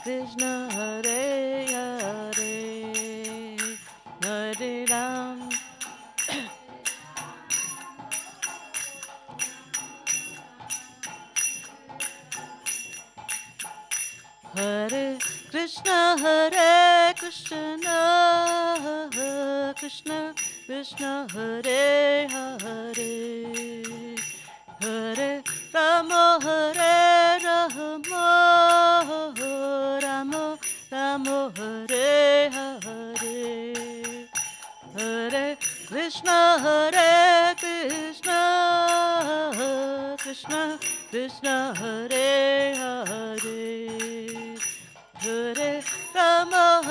Krishna Hare Hare, Hare Ram. Hare Krishna Krishna Krishna Hare Hare, Hare Rama Rama Rama Hare Hare, Hare Krishna Krishna Krishna Hare Hare, Hare Rama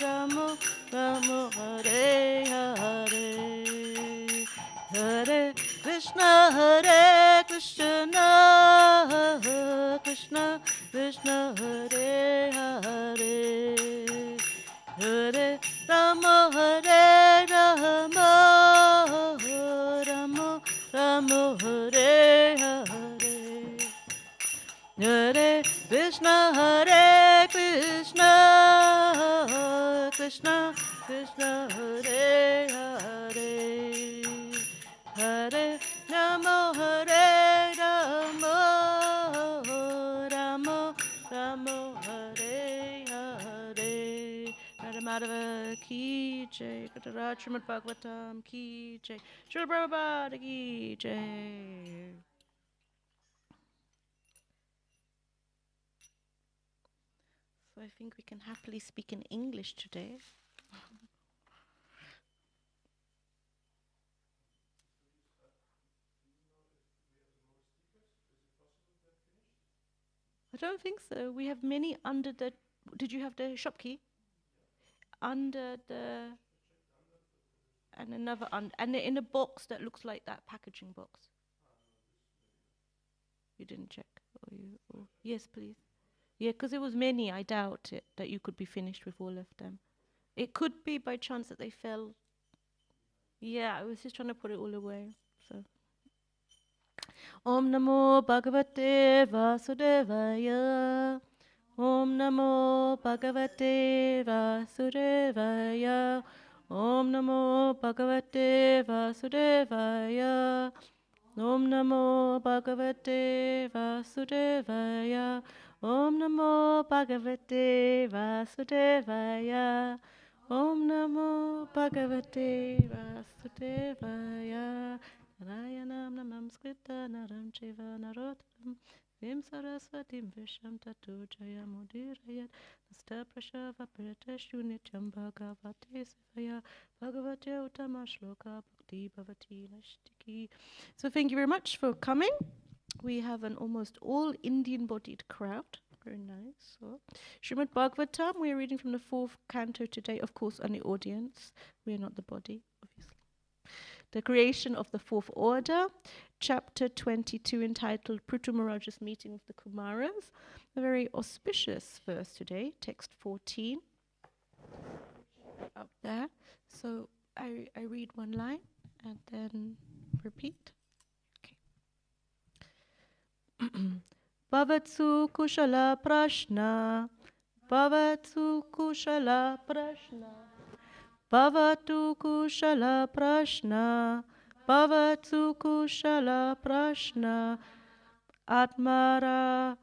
Rama Rama Hare Hare, Hare Krishna Krishna Krishna Hare Hare, Hare Rama Rama Rama Hare Hare, Hare Krishna Krishna Krishna Hare Hare, Hare Rama Rama Rama Hare Hare. Radha Madhava Ki Jai, Kataraj Srimad Bhagavatam Ki Jai, Srila Prabhupada Ki Jai. So I think we can happily speak in English today. I don't think so. We have many under the... Did you have the shop key? Under the... And another under... And they're in a box that looks like that packaging box. You didn't check? Yes, please. Yeah, because it was many. I doubt it that you could be finished with all of them. It could be by chance that they fell. Yeah, I was just trying to put it all away. So, Om Namo Bhagavate Vasudevaya. Om Namo Bhagavate Vasudevaya. Om Namo Bhagavate Vasudevaya. Om Namo Bhagavate Vasudevaya. Om Namo Bhagavate Vasudevaya. Om Namo Bhagavate Vasudevaya. Narayanam Namamskrita Naram Chiva Narotam Vim Saraswatim Visham Tatu Jayamudirayat Nasta Prashava Priteshu Nityam Bhagavate Sivaya Bhagavate Uttama Shloka Bhakti Bhavati Nashtiki. So thank you very much for coming. We have an almost all Indian-bodied crowd. Very nice. So, Srimad Bhagavatam, we are reading from the 4th canto today. Of course, on the audience. We are not the body, obviously. The creation of the 4th order, chapter 22, entitled Prithu Maharaj's meeting with the Kumaras. A very auspicious verse today, text 14. Up there. So I read one line and then repeat. Bhavatsu kushala prashna, bhavatsu kushala prashna, bhavatu kushala prashna, bhavatsu kushala prashna, atmara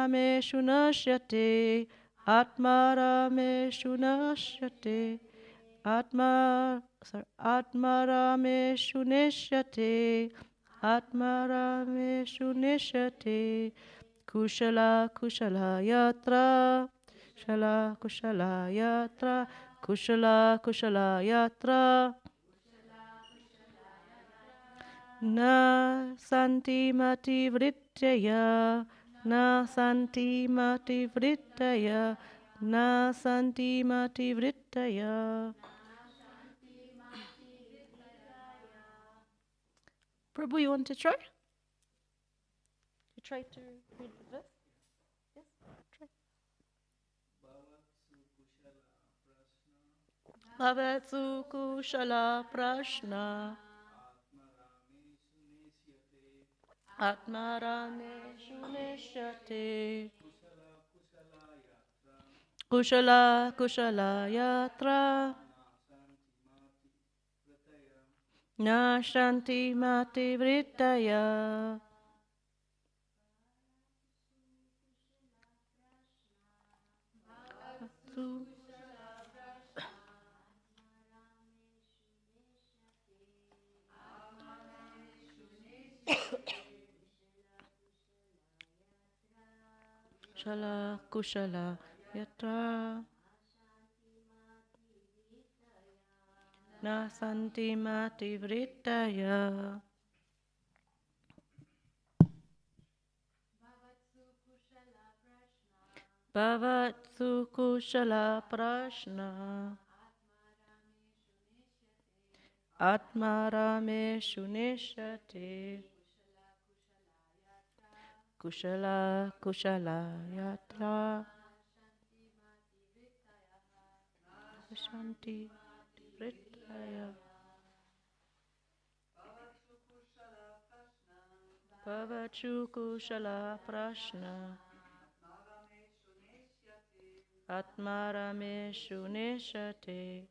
me shunashyate, atmara me shunashyate, atmara me shunishyate, Atmarame Shunishate Kushala Kushala Yatra Kushala Kushala Yatra Kushala Kushala Yatra Na Santi Mati Vrittaya Na Santi Mati Vrittaya Na Santi Mati Vrittaya. Prabhu, you want to try? You try to read the verse? Yes, try. Bhavatsu kushala prashna Atmarameshu nishyate. Kushala kushala yatra. Na shanti mati vrittaya. Kushala kushala yatra. Na santi mati vrittaya. Bhavatsu kushala prashna. Atmarameshu nishyate. Kushala kushala yatra. Shanti vrittaya. Bhavatsu kushala prashna. Atmarameshu nishyate.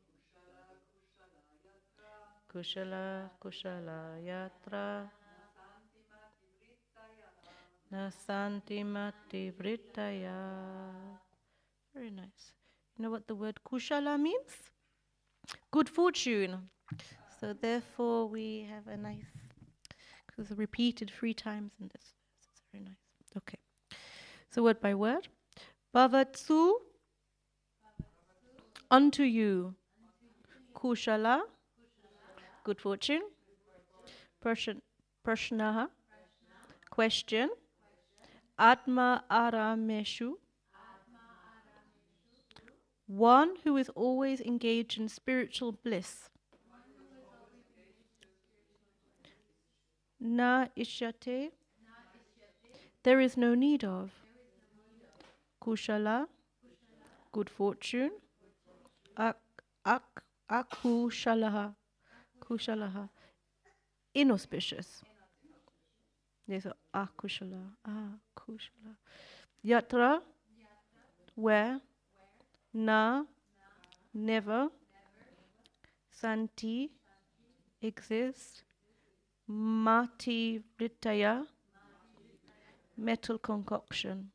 Kushala kushala yatra. Na santi mati vrittaya. Very nice. You know what the word kushala means? Good fortune. So therefore we have a nice, because it's repeated 3 times in this verse. It's very nice. Okay. So word by word. Bhavatsu, unto you. Kushala, good fortune. Prashnaha, question. Atma arameshu, one who is always engaged in spiritual bliss. Na ishyate, there is no need of. Kushala, good fortune. Akushalaha, kushalaha, inauspicious. There's akushala, kushala. Yatra, where. Na, never. Santi, exist. Mati vrittaya, metal concoction.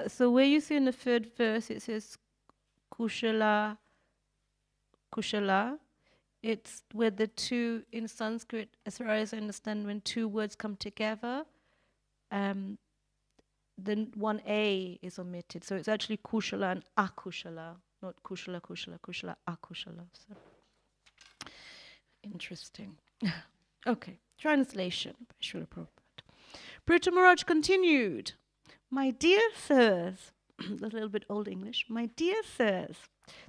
So where you see in the 3rd verse it says kushala, kushala, it's where the two in Sanskrit, as far as I understand, when 2 words come together, then one A is omitted. So it's actually kushala and akushala, not kushala, kushala, kushala, akushala. So interesting. Okay, translation by Srila Prabhupada. Pritha Maharaj continued, my dear sirs, a little bit old English, my dear sirs,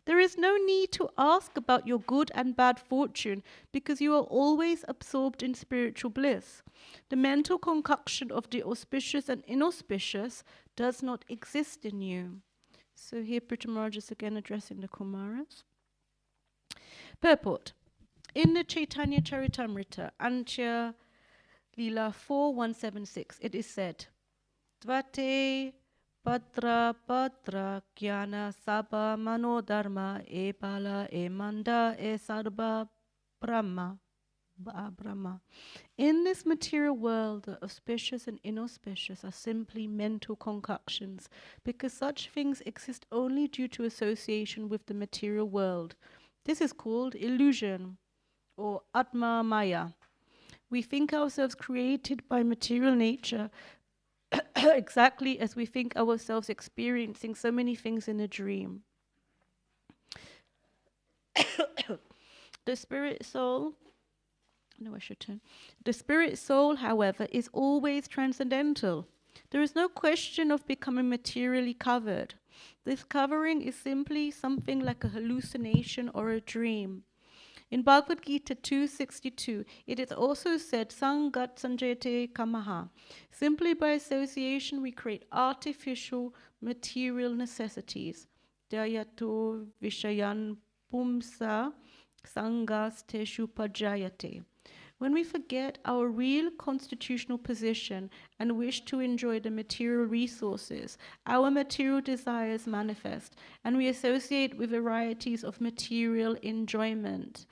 there is no need to ask about your good and bad fortune because you are always absorbed in spiritual bliss. The mental concoction of the auspicious and inauspicious does not exist in you. So here Pritha Maharaj is again addressing the Kumaras. Purport. In the Chaitanya Charitamrita, Antya Leela 4.176, it is said, Dvate Patra Patra Jnana Sabha Manodharma E Bala E Manda E Sarva Brahma. In this material world, the auspicious and inauspicious are simply mental concoctions, because such things exist only due to association with the material world. This is called illusion, or Atma Maya. We think ourselves created by material nature exactly as we think ourselves experiencing so many things in a dream. The spirit soul, The spirit soul, however, is always transcendental. There is no question of becoming materially covered. This covering is simply something like a hallucination or a dream. In Bhagavad Gita 2.62, it is also said, Sangat sanjayate kamaha. Simply by association, we create artificial material necessities. Dayato vishayan pumsa sangas teshu pajayate. When we forget our real constitutional position and wish to enjoy the material resources, our material desires manifest, and we associate with varieties of material enjoyment.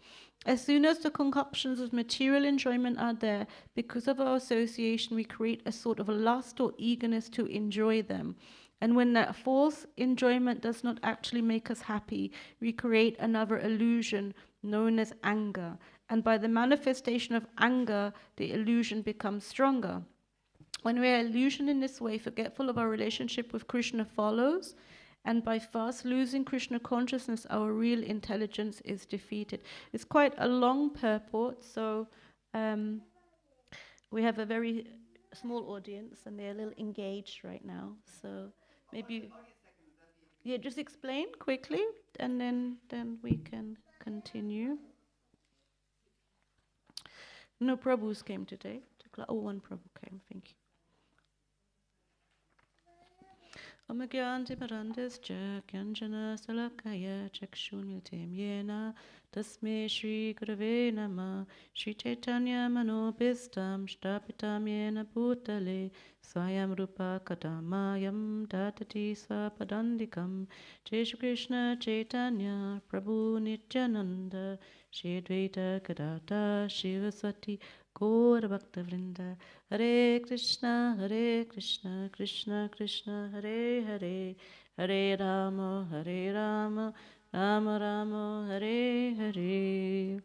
As soon as the concoctions of material enjoyment are there, because of our association, we create a sort of a lust or eagerness to enjoy them. And when that false enjoyment does not actually make us happy, we create another illusion known as anger. And by the manifestation of anger, the illusion becomes stronger. When we are illusioned in this way, forgetful of our relationship with Krishna follows, and by fast losing Krishna consciousness, our real intelligence is defeated. It's quite a long purport, so we have a very small audience, and they're a little engaged right now. So maybe, yeah, just explain quickly, and then we can continue. No Prabhus came today. Oh, one Prabhu came, thank you. Omagyanti Marandascha Kyanjana Salakaya Chakshuniltem Yena Tasme Shri Gurave Nama Shri Chaitanya Manobhistam Shtapitam Yena Bhutale Swayam Rupa Kadamayam Datati Swapadandikam Jai Shri Krishna Chaitanya Prabhu Nityananda Shri Advaita Gadata Shivaswati Gaura Bhakta Vrinda Hare Krishna Krishna Krishna Hare Hare Hare Rama Rama Rama Hare Hare.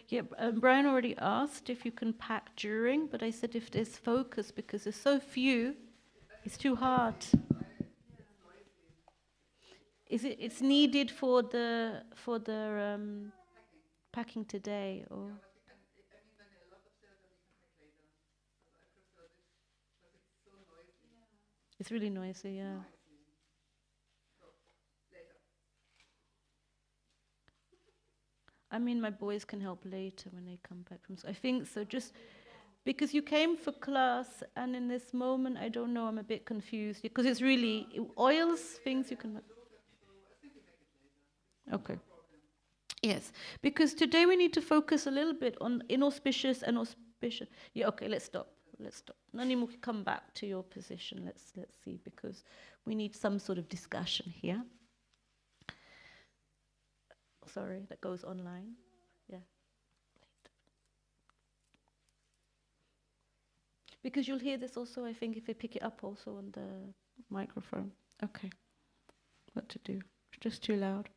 Yeah, Brian already asked if you can pack during, but I said if there's focus, because there's so few, it's too hard. It's needed for the packing today, or? It's really noisy, yeah. I mean, my boys can help later when they come back from school. I think so, just because you came for class, and in this moment, I don't know, I'm a bit confused. Because it's really, oils, things you can... Okay. Yes, because today we need to focus a little bit on inauspicious and auspicious. Yeah, okay, let's stop. Nani will come back to your position. Let's see, because we need some sort of discussion here. Sorry, that goes online. Yeah. Because you'll hear this also, I think, if they pick it up also on the microphone. Okay. What to do? It's just too loud.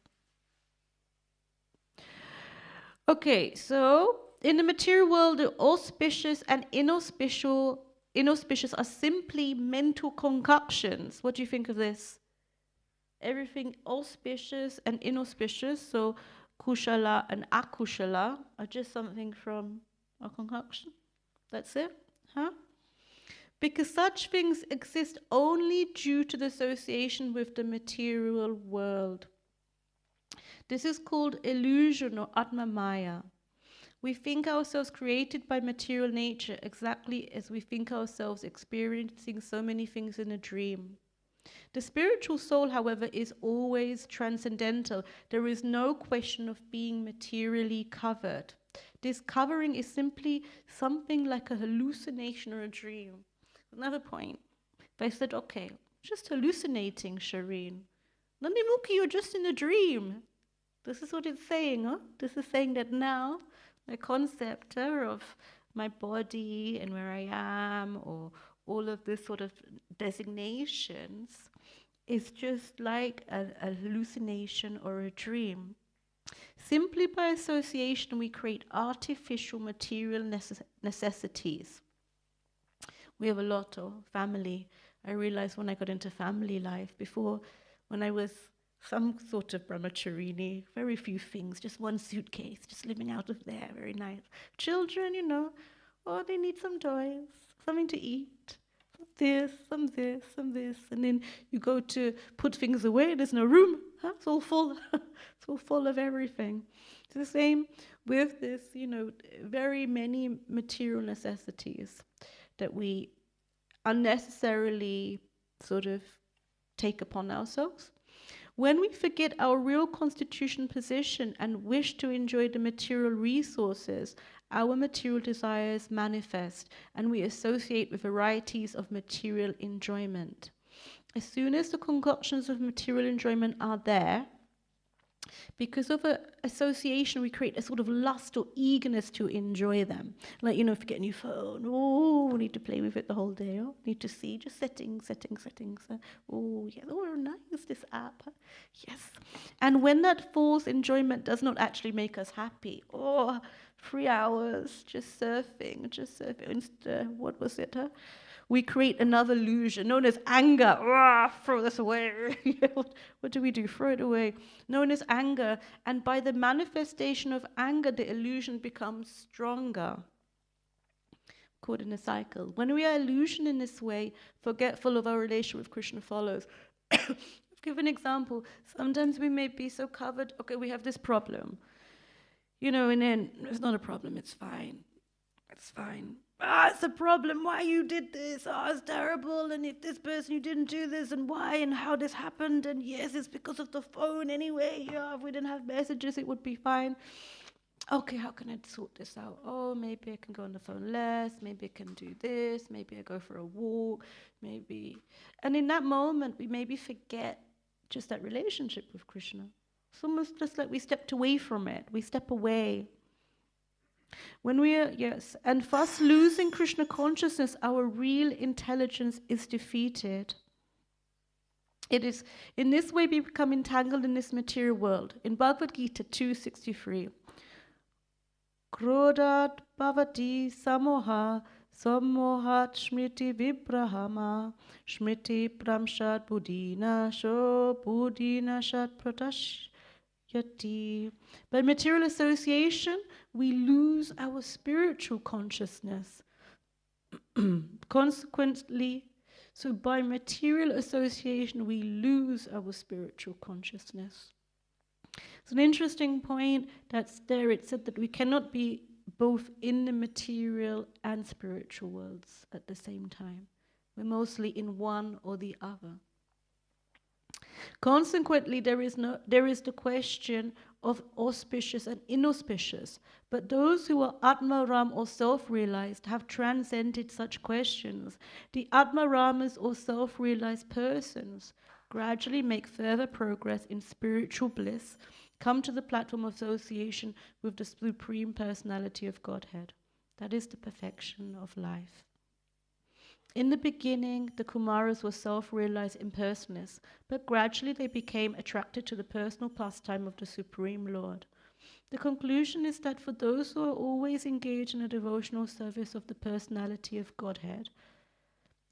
Okay, so in the material world, the auspicious and inauspicious are simply mental concoctions. What do you think of this? Everything auspicious and inauspicious, so kushala and akushala, are just something from a concoction. That's it, huh? Because such things exist only due to the association with the material world. This is called illusion or Atma Maya. We think ourselves created by material nature exactly as we think ourselves experiencing so many things in a dream. The spiritual soul, however, is always transcendental. There is no question of being materially covered. This covering is simply something like a hallucination or a dream. Another point. If I said, okay, just hallucinating, Shireen. Nandimuki, you're just in a dream. This is what it's saying, huh? This is saying that now the concept of my body and where I am, or all of this sort of designations, is just like a hallucination or a dream. Simply by association, we create artificial material necessities. We have a lot of family. I realized when I got into family life, before, when I was some sort of brahmacharini, very few things, just one suitcase, just living out of there, very nice. Children, you know, oh, they need some toys, something to eat, some this, and then you go to put things away, there's no room, huh? It's all full, it's all full of everything. It's the same with this, you know, very many material necessities that we unnecessarily sort of take upon ourselves. When we forget our real constitution position and wish to enjoy the material resources, our material desires manifest, and we associate with varieties of material enjoyment. As soon as the concoctions of material enjoyment are there, because of association, we create a sort of lust or eagerness to enjoy them. Like, if you get a new phone, we need to play with it the whole day. Need to see just settings. Yeah, nice, this app. Yes. And when that false enjoyment does not actually make us happy, 3 hours just surfing. What was it? We create another illusion known as anger. Throw this away. What do we do? Throw it away. Known as anger. And by the manifestation of anger, the illusion becomes stronger. Caught in a cycle. When we are illusioned in this way, forgetful of our relation with Krishna follows. I'll give an example. Sometimes we may be so covered, we have this problem. And then it's not a problem, it's fine. It's fine. It's a problem, why you did this, it's terrible, and if this person, you didn't do this, and why, and how this happened, and yes, it's because of the phone anyway, if we didn't have messages, it would be fine. Okay, how can I sort this out? Maybe I can go on the phone less, maybe I can do this, maybe I go for a walk, maybe. And in that moment, we maybe forget just that relationship with Krishna. It's almost just like we stepped away from it, we step away. When we are, and thus losing Krishna consciousness, our real intelligence is defeated. It is in this way we become entangled in this material world. In Bhagavad Gita 2:63, Krodhat bhavati samoha sammohat smriti vibrahama smriti pramshat buddhina sho buddhina shat pratash. By material association, we lose our spiritual consciousness. Consequently, so by material association, we lose our spiritual consciousness. It's an interesting point that's there. It said that we cannot be both in the material and spiritual worlds at the same time. We're mostly in one or the other. Consequently, there is the question of auspicious and inauspicious, but those who are Atmaram or self-realized have transcended such questions. The Atmaramas or self-realized persons gradually make further progress in spiritual bliss, come to the platform of association with the Supreme Personality of Godhead. That is the perfection of life. In the beginning, the Kumaras were self-realized impersonalists, but gradually they became attracted to the personal pastime of the Supreme Lord. The conclusion is that for those who are always engaged in a devotional service of the personality of Godhead,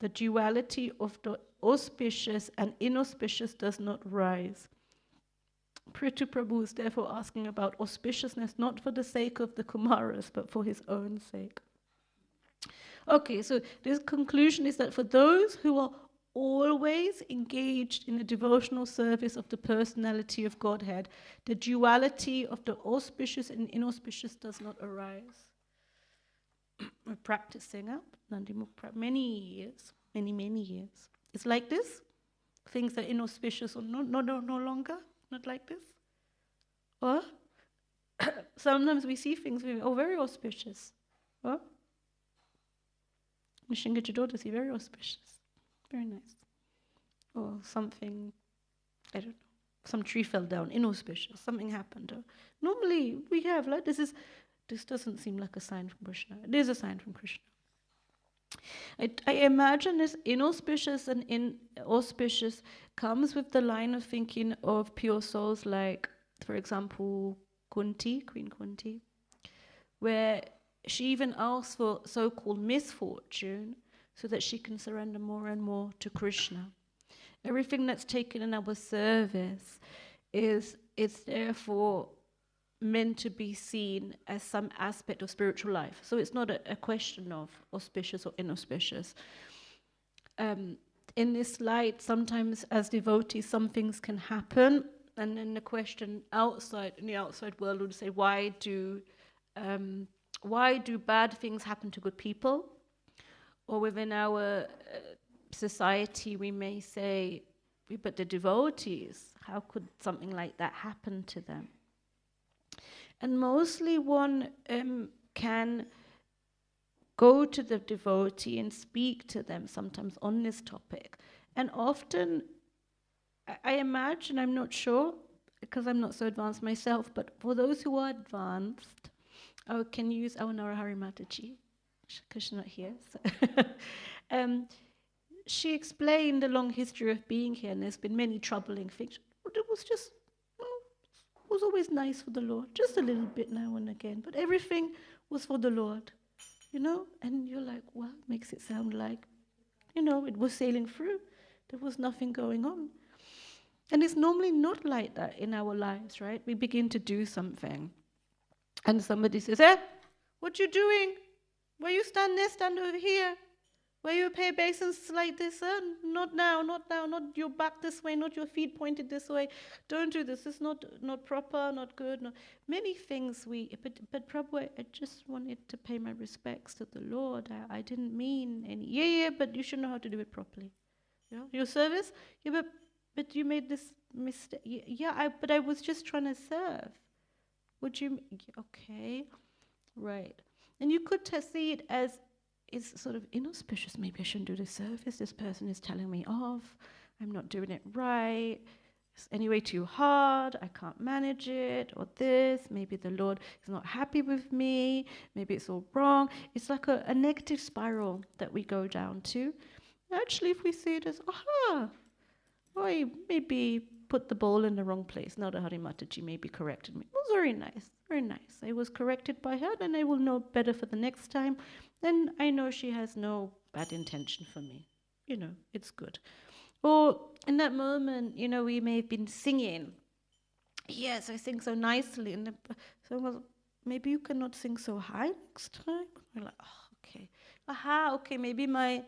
the duality of the auspicious and inauspicious does not rise. Prithu Prabhu is therefore asking about auspiciousness not for the sake of the Kumaras, but for his own sake. Okay, so this conclusion is that for those who are always engaged in the devotional service of the personality of Godhead, the duality of the auspicious and inauspicious does not arise. We're practicing many years. It's like this. Things that are inauspicious or no longer, not like this. Or sometimes we see things very auspicious. Or Nishingachadodas, very auspicious, very nice. Or something, I don't know, some tree fell down, inauspicious, something happened. Or normally we have, this doesn't seem like a sign from Krishna. It is a sign from Krishna. I imagine this inauspicious and inauspicious comes with the line of thinking of pure souls like, for example, Queen Kunti, where she even asks for so-called misfortune so that she can surrender more and more to Krishna. Everything that's taken in our service is therefore meant to be seen as some aspect of spiritual life. So it's not a question of auspicious or inauspicious. In this light, sometimes as devotees, some things can happen, and then the question in the outside world would say, why do bad things happen to good people? Or within our society, we may say, but the devotees, how could something like that happen to them? And mostly one can go to the devotee and speak to them sometimes on this topic. And often, I imagine, I'm not sure, because I'm not so advanced myself, but for those who are advanced, I can use our Narahari Mataji, because she's not here. So. She explained the long history of being here, and there's been many troubling things. But it was just, it was always nice for the Lord, just a little bit now and again. But everything was for the Lord, And you're like, well, it makes it sound like, it was sailing through. There was nothing going on. And it's normally not like that in our lives, right? We begin to do something, and somebody says, what you doing? Where you stand there, stand over here. Where you pay obeisance like this, not now, not your back this way, not your feet pointed this way. Don't do this. It's not proper, not good. Many things but Prabhu, I just wanted to pay my respects to the Lord. I didn't mean any. Yeah, but you should know how to do it properly. Your service. Yeah, but you made this mistake. Yeah, but I was just trying to serve. Would you? Okay, right. And you could see it as, it's sort of inauspicious. Maybe I shouldn't do this service. This person is telling me off. I'm not doing it right. It's anyway too hard. I can't manage it. Or this. Maybe the Lord is not happy with me. Maybe it's all wrong. It's like a negative spiral that we go down to. Actually, if we see it as, I maybe put the ball in the wrong place. Now the Hari Mataji maybe corrected me. It was very nice. Very nice. I was corrected by her, and I will know better for the next time. Then I know she has no bad intention for me. It's good. Or in that moment, we may have been singing. Yes, I sing so nicely. And someone goes, maybe you cannot sing so high next time. We're like, okay. Okay, maybe my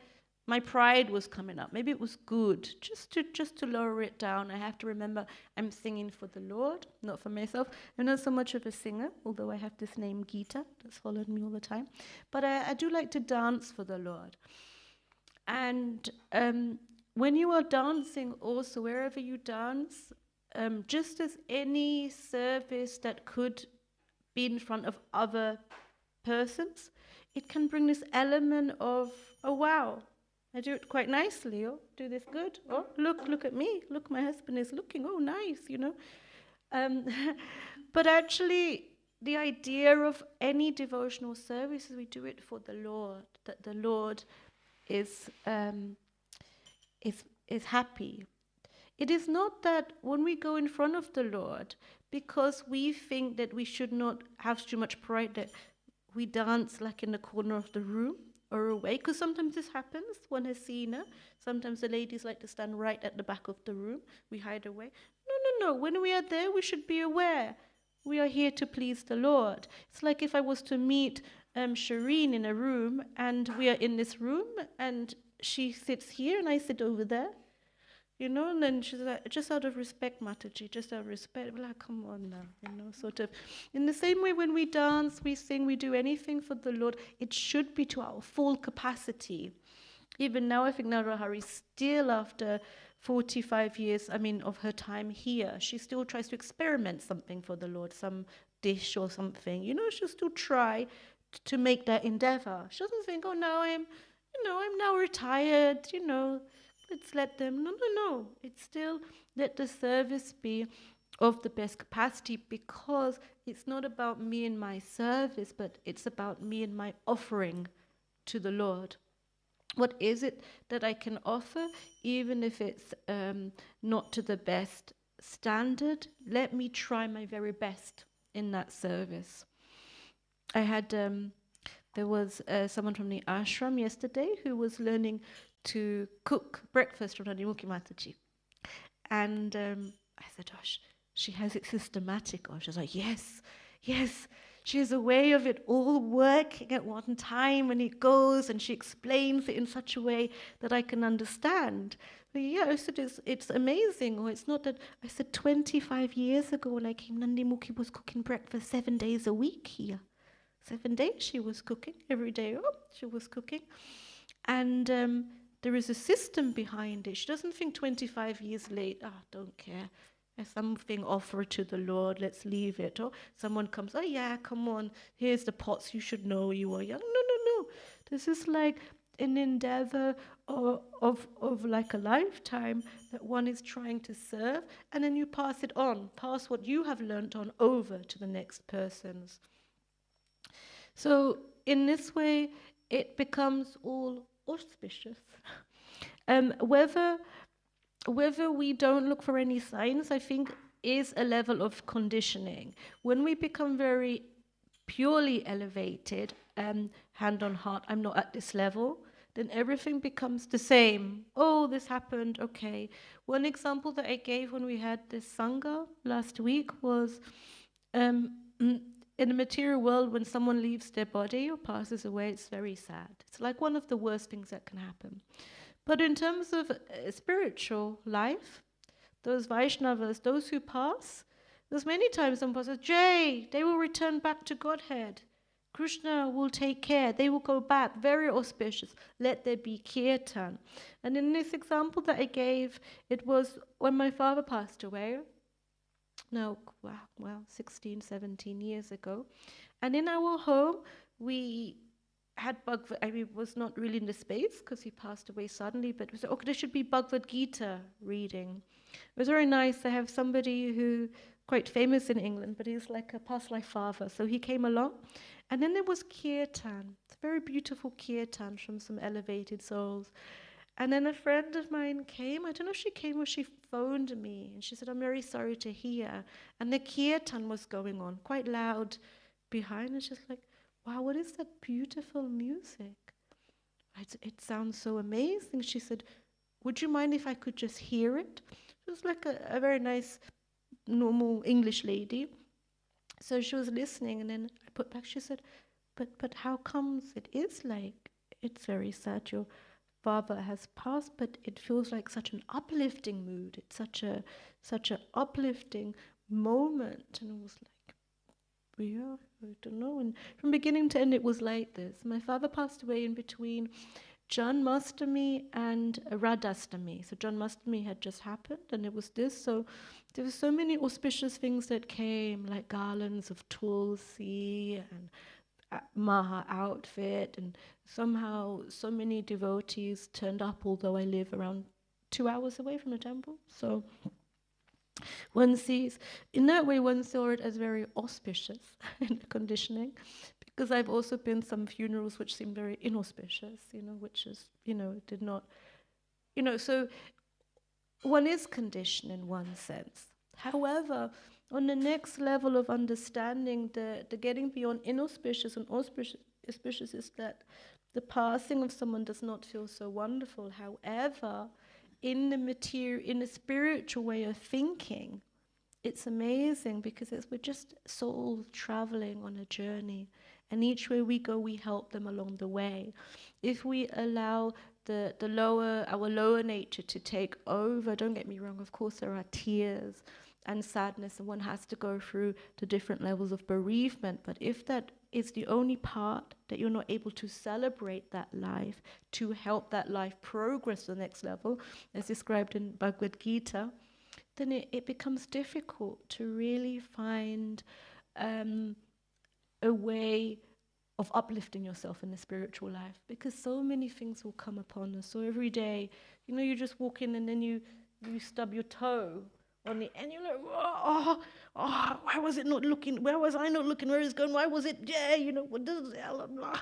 pride was coming up. Maybe it was good. Just to lower it down. I have to remember I'm singing for the Lord, not for myself. I'm not so much of a singer, although I have this name Gita that's followed me all the time. But I do like to dance for the Lord. And when you are dancing also, wherever you dance, just as any service that could be in front of other persons, it can bring this element of, oh wow, I do it quite nicely. Oh, do this good. Oh, look at me. Look, my husband is looking. Oh, nice, But actually, the idea of any devotional service is we do it for the Lord. That the Lord is happy. It is not that when we go in front of the Lord, because we think that we should not have too much pride, that we dance like in the corner of the room or away, because sometimes this happens. One has seen it. Sometimes the ladies like to stand right at the back of the room. We hide away. No. When we are there, we should be aware. We are here to please the Lord. It's like if I was to meet Shireen in a room, and we are in this room, and she sits here, and I sit over there. And then she's like, just out of respect, Mataji, just out of respect. We're like, come on now, sort of. In the same way, when we dance, we sing, we do anything for the Lord, it should be to our full capacity. Even now, I think Narahari still, after 45 years, of her time here, she still tries to experiment something for the Lord, some dish or something. She'll still try to make that endeavor. She doesn't think, oh, now I'm now retired, let's let them. No. It's still let the service be of the best capacity, because it's not about me and my service, but it's about me and my offering to the Lord. What is it that I can offer, even if it's not to the best standard? Let me try my very best in that service. I had, there was someone from the ashram yesterday who was learning to cook breakfast from Nandimukhi Mataji. And I said, she has it systematic. Or she's like, yes. She has a way of it all working at one time, and it goes, and she explains it in such a way that I can understand. But yeah, I said, it's amazing. Or it's not that, I said 25 years ago when I came, Nandimukhi was cooking breakfast 7 days a week here. 7 days she was cooking, every day she was cooking. And there is a system behind it. She doesn't think 25 years late, don't care. as something offered to the Lord, let's leave it. Or someone comes, oh yeah, come on, here's the pots, you should know you are young. No. This is like an endeavor of like a lifetime that one is trying to serve, and then you pass it on, pass what you have learnt on over to the next persons. So in this way, it becomes all auspicious. Whether we don't look for any signs, I think, is a level of conditioning. When we become very purely elevated, hand on heart, I'm not at this level, then everything becomes the same. Oh, this happened, okay. One example that I gave when we had this Sangha last week was in the material world, when someone leaves their body or passes away, it's very sad. It's like one of the worst things that can happen. But in terms of spiritual life, those Vaishnavas, those who pass, there's many times someone says, Jay, they will return back to Godhead. Krishna will take care. They will go back. Very auspicious. Let there be kirtan. And in this example that I gave, it was when my father passed away. No, well, 16, 17 years ago. And in our home, we had Bhagavad, I mean, it was not really in the space because he passed away suddenly, but we said, okay, there should be Bhagavad Gita reading. It was very nice to have somebody who, quite famous in England, but he's like a past life father, so he came along. And then there was kirtan, very beautiful kirtan from some elevated souls. And then a friend of mine came, I don't know if she came or she phoned me, and she said, I'm very sorry to hear. And the kirtan was going on, quite loud behind, and she's like, wow, what is that beautiful music? It sounds so amazing. She said, would you mind if I could just hear it? She was like a very nice, normal English lady. So she was listening, and then I put back, she said, but how comes it is like, it's very sad, your father has passed, but it feels like such an uplifting mood. It's such a uplifting moment. And I was like, yeah, I don't know. And from beginning to end, it was like this. My father passed away in between Janmashtami and Radhastami. So Janmashtami had just happened, and it was this. So there were so many auspicious things that came, like garlands of tulsi and Maha outfit, and somehow so many devotees turned up, although I live around 2 hours away from the temple. So one sees, in that way, one saw it as very auspicious in the conditioning, because I've also been some funerals which seem very inauspicious, which is, did not, so one is conditioned in one sense. However, on the next level of understanding, the getting beyond inauspicious and auspicious is that the passing of someone does not feel so wonderful. However, in the spiritual way of thinking, it's amazing, because we're just souls traveling on a journey, and each way we go, we help them along the way. If we allow our lower nature to take over, don't get me wrong, of course there are tears and sadness, and one has to go through the different levels of bereavement, but if that is the only part that you're not able to celebrate that life, to help that life progress to the next level, as described in Bhagavad Gita, then it becomes difficult to really find a way of uplifting yourself in the spiritual life, because so many things will come upon us. So every day, you just walk in and then you stub your toe on the end, you're like, why was it not looking? Where was I not looking? Where is it going? Why was it there? What does it? Blah.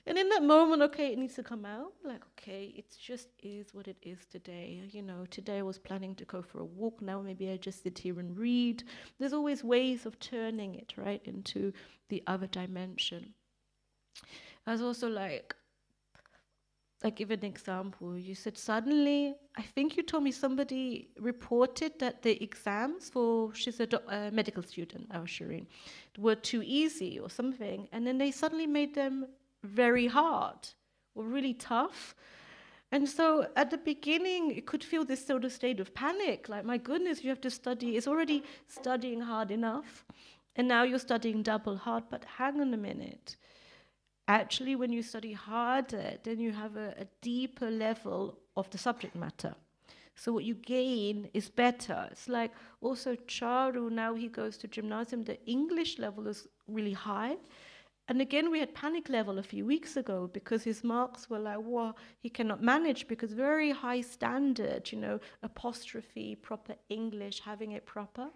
And in that moment, okay, it needs to come out. Like, okay, it just is what it is today. Today I was planning to go for a walk. Now maybe I just sit here and read. There's always ways of turning it, right, into the other dimension. I was also like, I give an example. You said suddenly, I think you told me somebody reported that the exams for, she's a medical student, Shireen, were too easy or something, and then they suddenly made them very hard or really tough. And so at the beginning, you could feel this sort of state of panic, like, my goodness, you have to study. It's already studying hard enough, and now you're studying double hard. But hang on a minute. Actually, when you study harder, then you have a deeper level of the subject matter. So what you gain is better. It's like also Charu, now he goes to gymnasium, the English level is really high. And again, we had panic level a few weeks ago because his marks were like, wow, he cannot manage because very high standard, apostrophe, proper English, having it proper.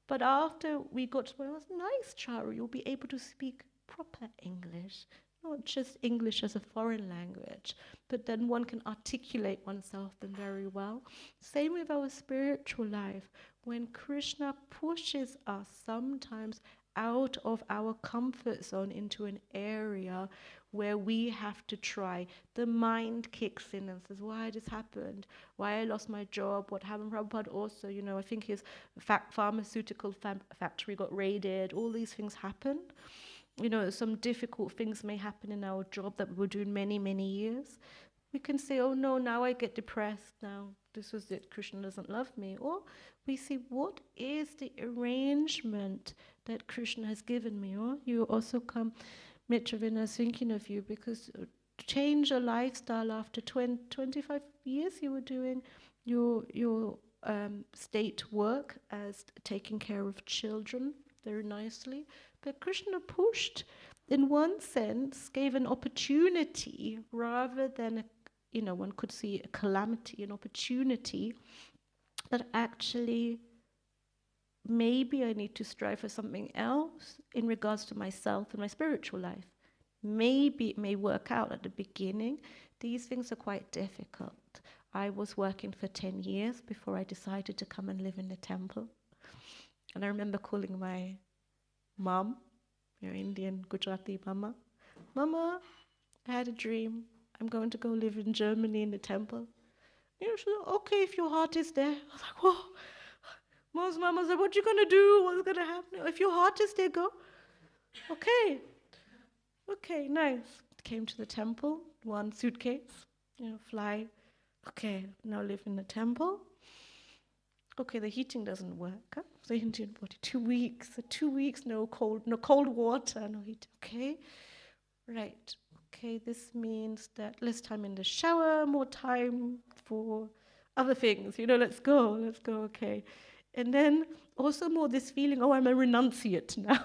But after we got to, well, it was nice, Charu, you'll be able to speak proper English, not just English as a foreign language, but then one can articulate oneself then very well. Same with our spiritual life. When Krishna pushes us sometimes out of our comfort zone into an area where we have to try, the mind kicks in and says, why this happened, why I lost my job, what happened. Prabhupada also, I think his pharmaceutical factory got raided, all these things happen. Some difficult things may happen in our job that we were doing many, many years. We can say, oh no, now I get depressed, now this was it, Krishna doesn't love me. Or we see, what is the arrangement that Krishna has given me? Or you also come, Mitravina, thinking of you, because change a lifestyle after 25 years you were doing your state work as taking care of children very nicely. But Krishna pushed, in one sense, gave an opportunity rather than, one could see a calamity, an opportunity that actually maybe I need to strive for something else in regards to myself and my spiritual life. Maybe it may work out at the beginning. These things are quite difficult. I was working for 10 years before I decided to come and live in the temple. And I remember calling my mom, Indian Gujarati mama, Mama, I had a dream. I'm going to go live in Germany in the temple. She said, okay, if your heart is there. I was like, whoa. Most mamas said, what you going to do? What's going to happen? If your heart is there, go. Okay, nice. Came to the temple, one suitcase, fly. Okay, now live in the temple. Okay, the heating doesn't work. Huh? The Indian body, 2 weeks. 2 weeks, no cold water, no heat. Okay, right. Okay, this means that less time in the shower, more time for other things. Let's go. Okay. And then also more this feeling, I'm a renunciate now.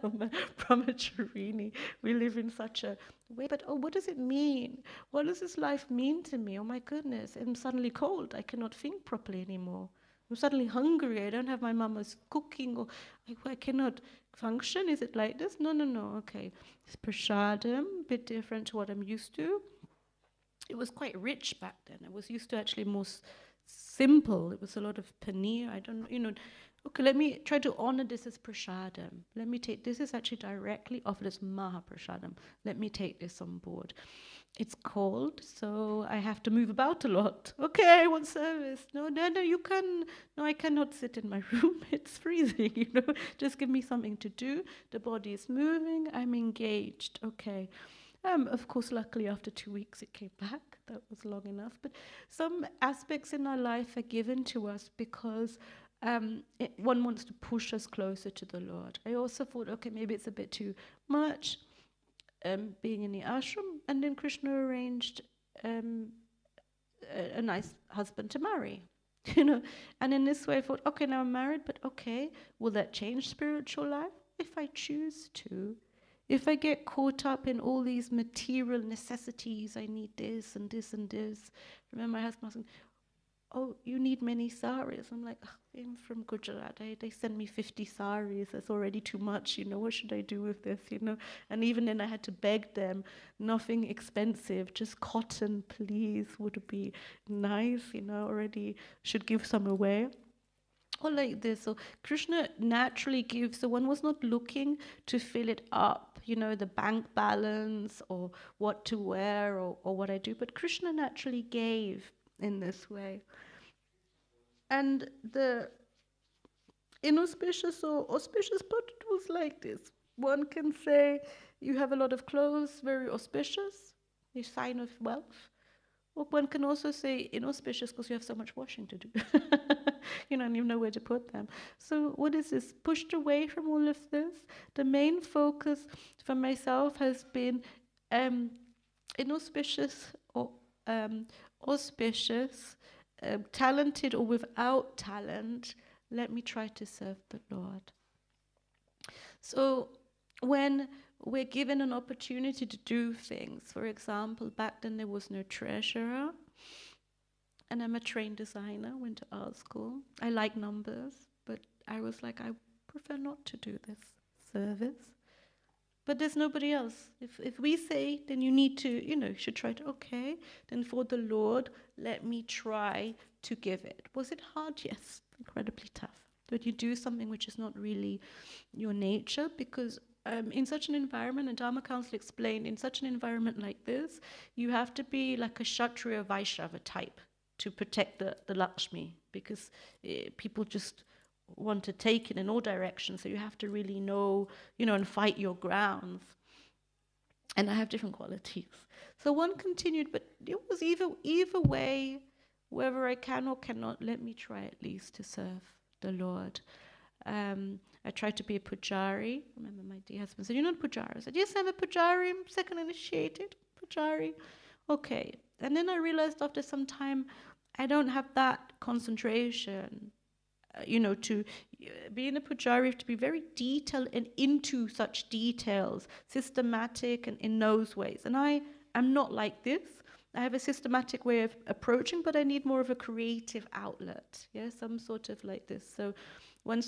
I'm a brahmacharini. We live in such a way. But what does it mean? What does this life mean to me? Oh my goodness, I'm suddenly cold. I cannot think properly anymore. I'm suddenly hungry. I don't have my mama's cooking, or I cannot function. Is it like this? No. Okay. It's prasadam, a bit different to what I'm used to. It was quite rich back then. I was used to actually more simple. It was a lot of paneer. I don't know, Okay, let me try to honor this as prasadam. Let me take, this is actually directly offered as mahaprasadam. Let me take this on board. It's cold, so I have to move about a lot. Okay, I want service. No, you can. No, I cannot sit in my room. It's freezing, Just give me something to do. The body is moving. I'm engaged. Okay. Of course, luckily, after 2 weeks, it came back. That was long enough. But some aspects in our life are given to us because one wants to push us closer to the Lord. I also thought, okay, maybe it's a bit too much. Being in the ashram, and then Krishna arranged a nice husband to marry, And in this way I thought, okay, now I'm married, but okay, will that change spiritual life? If I choose to. If I get caught up in all these material necessities, I need this and this and this. Remember my husband asking, oh, you need many saris. I'm like, I'm from Gujarat. They send me 50 saris. That's already too much, What should I do with this, And even then I had to beg them, nothing expensive, just cotton, please, would be nice, already should give some away. Or like this. So Krishna naturally gives, so one was not looking to fill it up, the bank balance or what to wear or what I do, but Krishna naturally gave in this way. And the inauspicious or auspicious part was like this. One can say you have a lot of clothes, very auspicious, a sign of wealth. Or one can also say inauspicious because you have so much washing to do. And you know where to put them. So what is this? Pushed away from all of this. The main focus for myself has been inauspicious or auspicious talented or without talent, let me try to serve the Lord. So when we're given an opportunity to do things, for example, back then there was no treasurer, and I'm a trained designer, went to art school. I like numbers, but I was like, I prefer not to do this service. But there's nobody else. If we say, then you need to, you should try to, okay, then for the Lord, let me try to give it. Was it hard? Yes, incredibly tough. But you do something which is not really your nature, because in such an environment, and Dharma Council explained, in such an environment like this, you have to be like a Kshatriya Vaishnava type to protect the Lakshmi, because people just want to take it in all directions, so you have to really know, and fight your grounds. And I have different qualities. So one continued, but it was either way, whether I can or cannot, let me try at least to serve the Lord. I tried to be a pujari. I remember my dear husband said, "You're not a pujari." I said, "Yes, I'm a pujari. I'm second initiated pujari." Okay. And then I realized after some time, I don't have that concentration. To be in a pujari, you have to be very detailed and into such details, systematic and in those ways. And I am not like this. I have a systematic way of approaching, but I need more of a creative outlet. Yeah, some sort of like this. So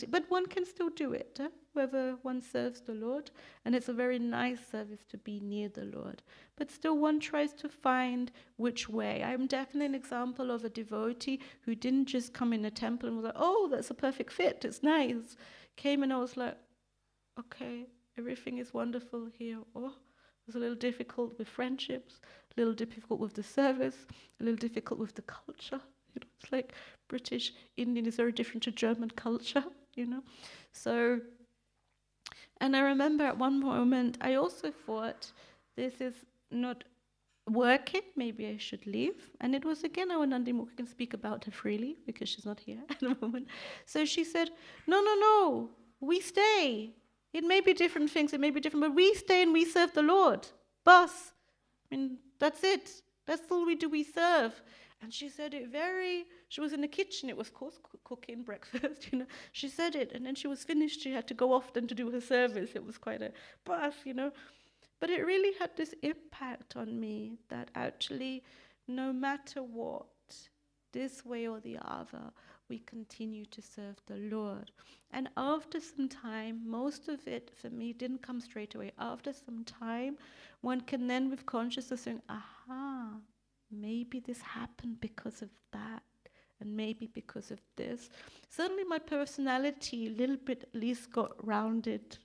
but one can still do it, whether one serves the Lord. And it's a very nice service to be near the Lord. But still one tries to find which way. I'm definitely an example of a devotee who didn't just come in a temple and was like, oh, that's a perfect fit, it's nice. Came and I was like, okay, everything is wonderful here. Oh, it was a little difficult with friendships, a little difficult with the service, a little difficult with the culture. It's like British Indian is very different to German culture, So, and I remember at one moment I also thought, this is not working, maybe I should leave. And it was again our Nandi Mukha, can speak about her freely because she's not here at the moment. So she said, no, we stay. It may be different things, it may be different, but we stay and we serve the Lord. Bas. That's it. That's all we do, we serve. And she said it she was in the kitchen, it was, of course, cooking breakfast, She said it, and then she was finished, she had to go off then to do her service. It was quite a bus, But it really had this impact on me that actually, no matter what, this way or the other, we continue to serve the Lord. And after some time, most of it for me didn't come straight away. After some time, one can then with consciousness think, aha, maybe this happened because of that, and maybe because of this. Suddenly my personality a little bit at least got rounded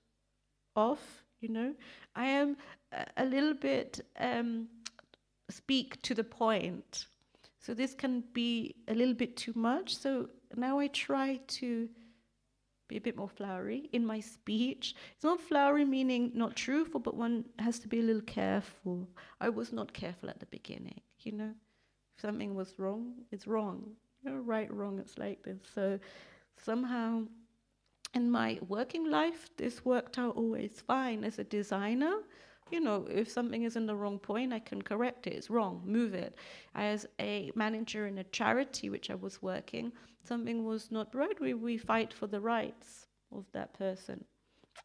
off, I am a little bit speak to the point. So this can be a little bit too much. So now I try to be a bit more flowery in my speech. It's not flowery meaning not truthful, but one has to be a little careful. I was not careful at the beginning, If something was wrong, it's wrong. Right, wrong, it's like this. So somehow in my working life, this worked out always fine. As a designer, if something is in the wrong point, I can correct it. It's wrong, move it. As a manager in a charity which I was working, something was not right. We fight for the rights of that person.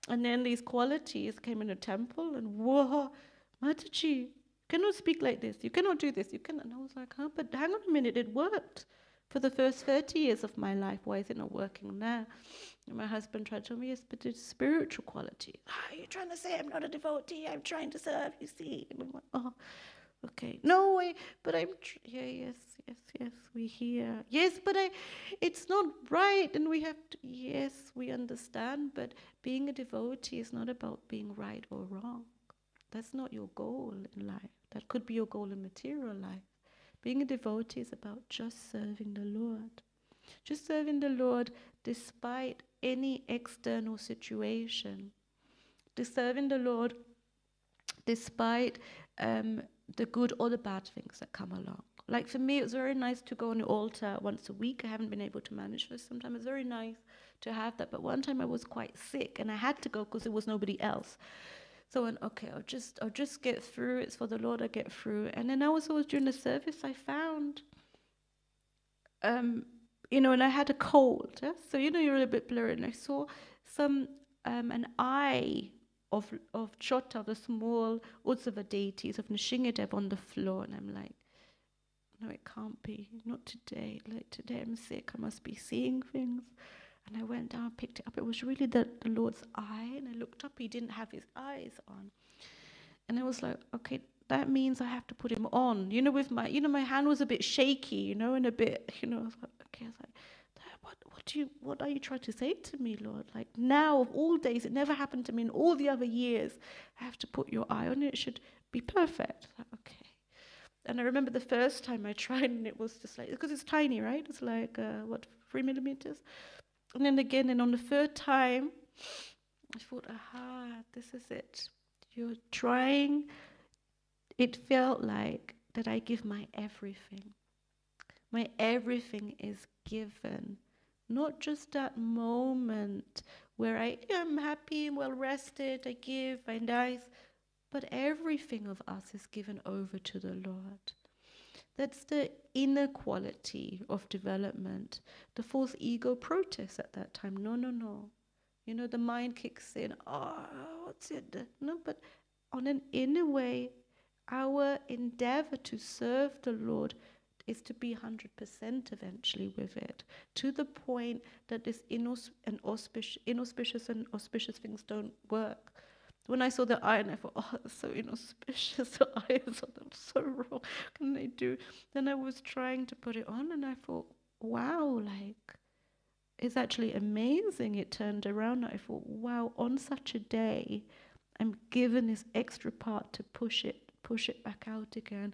And then these qualities came in a temple, and whoa, Mataji, you cannot speak like this. You cannot do this. You cannot. And I was like, but hang on a minute, it worked. For the first 30 years of my life, why is it not working now? And my husband tried to tell me, yes, but it's spiritual quality. You're trying to say I'm not a devotee, I'm trying to serve, you see. And I'm like, oh, okay. No, but I'm, yes, we hear. Yes, but it's not right, and we have to, yes, we understand, but being a devotee is not about being right or wrong. That's not your goal in life. That could be your goal in material life. Being a devotee is about just serving the Lord. Just serving the Lord despite any external situation. Just serving the Lord despite the good or the bad things that come along. Like for me, it was very nice to go on the altar once a week. I haven't been able to manage this. Sometimes it's very nice to have that. But one time I was quite sick and I had to go because there was nobody else. So I went, okay, I'll just get through. It's for the Lord, I get through. And then I was always during the service, I found and I had a cold, so you're a little bit blurry, and I saw an eye of Chota, the small Utsava deities of Nishingadev on the floor, and I'm like, no, it can't be, not today. Like, today I'm sick, I must be seeing things. And I went down, picked it up. It was really the Lord's eye, and I looked up. He didn't have his eyes on, and I was like, okay, that means I have to put him on. With my hand was a bit shaky, and a bit, I was like, okay. I was like, what are you trying to say to me, Lord? Like, now of all days, it never happened to me in all the other years. I have to put your eye on it. It should be perfect. Like, okay. And I remember the first time I tried, and it was just like, because it's tiny, right? It's like 3 millimeters. And then again, and on the third time, I thought, aha, this is it. You're trying. It felt like that I give my everything. My everything is given. Not just that moment where I am happy and well rested, I give, I'm nice, but everything of us is given over to the Lord. That's the inner quality of development. The false ego protests at that time. No. The mind kicks in. Oh, what's it? No, but on an inner way, our endeavor to serve the Lord is to be 100% eventually with it, to the point that this inauspicious and auspicious things don't work. When I saw the eye, and I thought, oh, that's so inauspicious, the eye is on them, so wrong, what can they do? Then I was trying to put it on, and I thought, wow, like, it's actually amazing. It turned around. I thought, wow, on such a day, I'm given this extra part to push it back out again.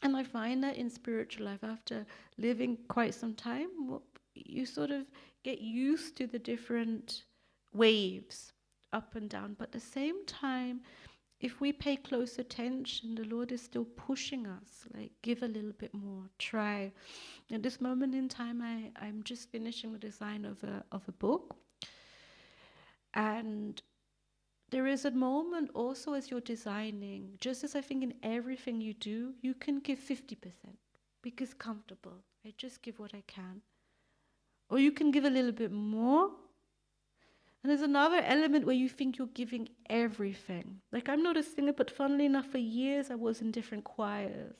And I find that in spiritual life, after living quite some time, you sort of get used to the different waves, up and down. But at the same time, if we pay close attention, the Lord is still pushing us, like, give a little bit more, try. At this moment in time, I'm just finishing the design of a book. And there is a moment also as you're designing, just as I think in everything you do, you can give 50% because comfortable. I just give what I can. Or you can give a little bit more. And there's another element where you think you're giving everything. Like, I'm not a singer, but funnily enough, for years I was in different choirs.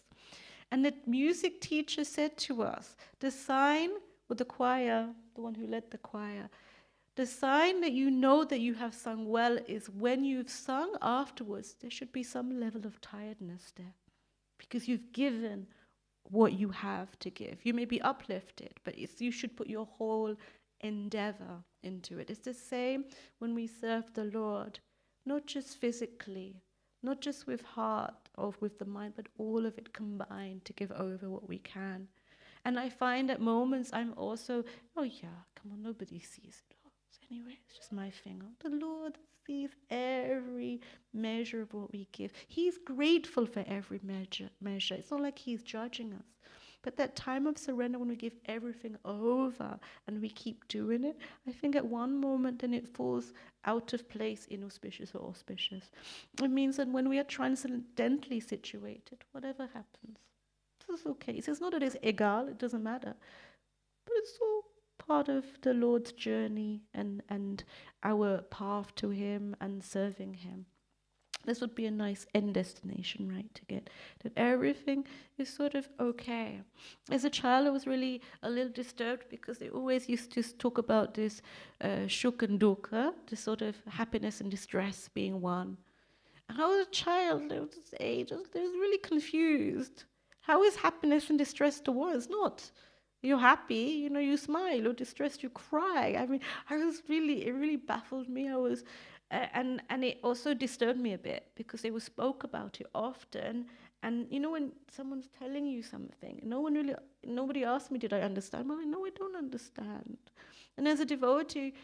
And the music teacher said to us, the sign with the choir, the one who led the choir, the sign that you know that you have sung well is when you've sung afterwards, there should be some level of tiredness there. Because you've given what you have to give. You may be uplifted, but you should put your whole endeavor into it. It's the same when we serve the Lord, not just physically, not just with heart or with the mind, but all of it combined to give over what we can. And I find at moments I'm also, oh yeah, come on, nobody sees it all. So anyway, it's just my thing. The Lord sees every measure of what we give. He's grateful for every measure. It's not like he's judging us. But that time of surrender, when we give everything over and we keep doing it, I think at one moment then it falls out of place, inauspicious or auspicious. It means that when we are transcendently situated, whatever happens, it's okay. It's not that it's egal, it doesn't matter. But it's all part of the Lord's journey and our path to him and serving him. This would be a nice end destination, right, to get that everything is sort of okay. As a child, I was really a little disturbed because they always used to talk about this shuk and dukkha, this sort of happiness and distress being one. And I was a child at this age, I was really confused. How is happiness and distress to one? It's not. You're happy, you smile. Or distressed, you cry. I mean, it really baffled me. I was... and it also disturbed me a bit because they spoke about it often. And when someone's telling you something, nobody asked me, did I understand? Well, no, I don't understand. And as a devotee,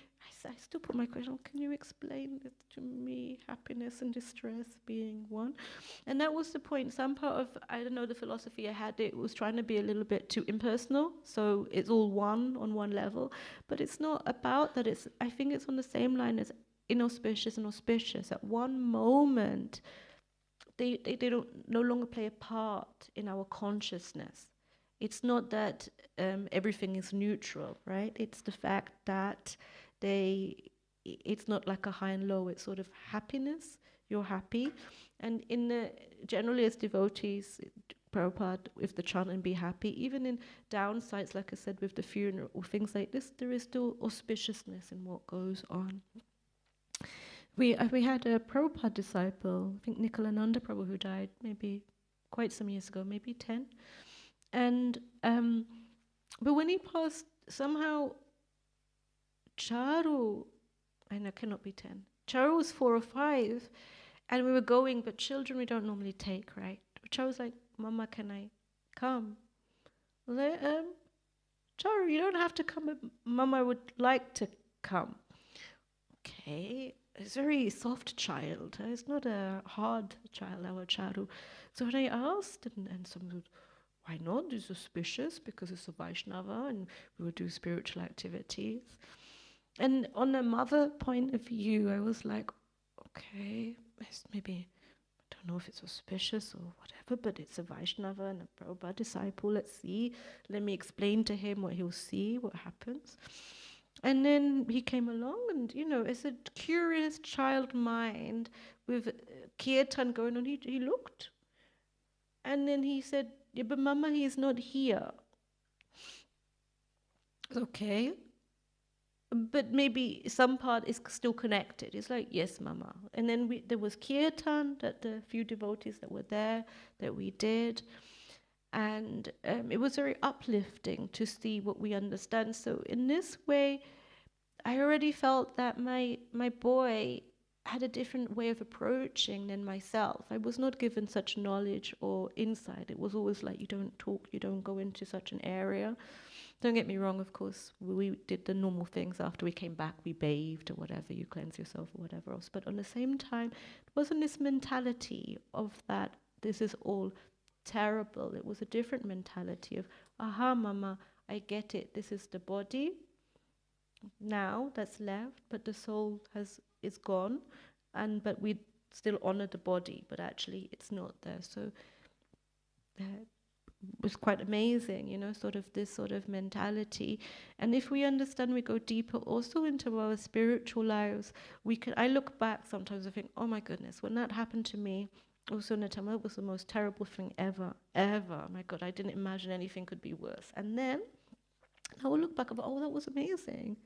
I still put my question, can you explain it to me, happiness and distress being one? And that was the point. Some part of, I don't know, the philosophy I had, it was trying to be a little bit too impersonal, so it's all one on one level. But it's not about that. I think it's on the same line as inauspicious and auspicious. At one moment, they don't no longer play a part in our consciousness. It's not that everything is neutral, right? It's the fact that it's not like a high and low, it's sort of happiness. You're happy. And generally as devotees, Prabhupada, with the chant and be happy, even in downsides, like I said, with the funeral or things like this, there is still auspiciousness in what goes on. We had a Prabhupada disciple, I think Nikalananda Prabhu, who died maybe quite some years ago, maybe 10. And but when he passed, somehow Charu, I know, cannot be 10. Charu was 4 or 5, and we were going, but children we don't normally take, right? Charu was like, Mama, can I come? I was like, Charu, you don't have to come, but Mama would like to come. Okay, it's a very soft child. It's not a hard child, our Charu. So when I asked, and someone would, why not? It's auspicious because it's a Vaishnava and we would do spiritual activities. And on a mother point of view, I was like, okay, it's maybe, I don't know if it's auspicious or whatever, but it's a Vaishnava and a Prabhupada disciple. Let's see. Let me explain to him what he'll see, what happens. And then he came along and, as a curious child mind with kirtan going on, he looked. And then he said, yeah, but Mama, he's not here. Okay. But maybe some part is still connected. It's like, yes, Mama. And then there was kirtan, that the few devotees that were there, that we did. And it was very uplifting to see what we understand. So in this way, I already felt that my boy had a different way of approaching than myself. I was not given such knowledge or insight. It was always like, you don't talk, you don't go into such an area. Don't get me wrong, of course, we did the normal things after we came back. We bathed or whatever, you cleanse yourself or whatever else. But on the same time, it wasn't this mentality of that this is all terrible. It was a different mentality of, aha, Mama, I get it. This is the body now that's left, but the soul is gone, but we still honor the body, but actually it's not there. So it was quite amazing, sort of this sort of mentality. And if we understand, we go deeper also into our spiritual lives. I look back sometimes and think, oh my goodness, when that happened to me, also Natama, was the most terrible thing ever. My God, I didn't imagine anything could be worse. And then I will look back and go, oh, that was amazing.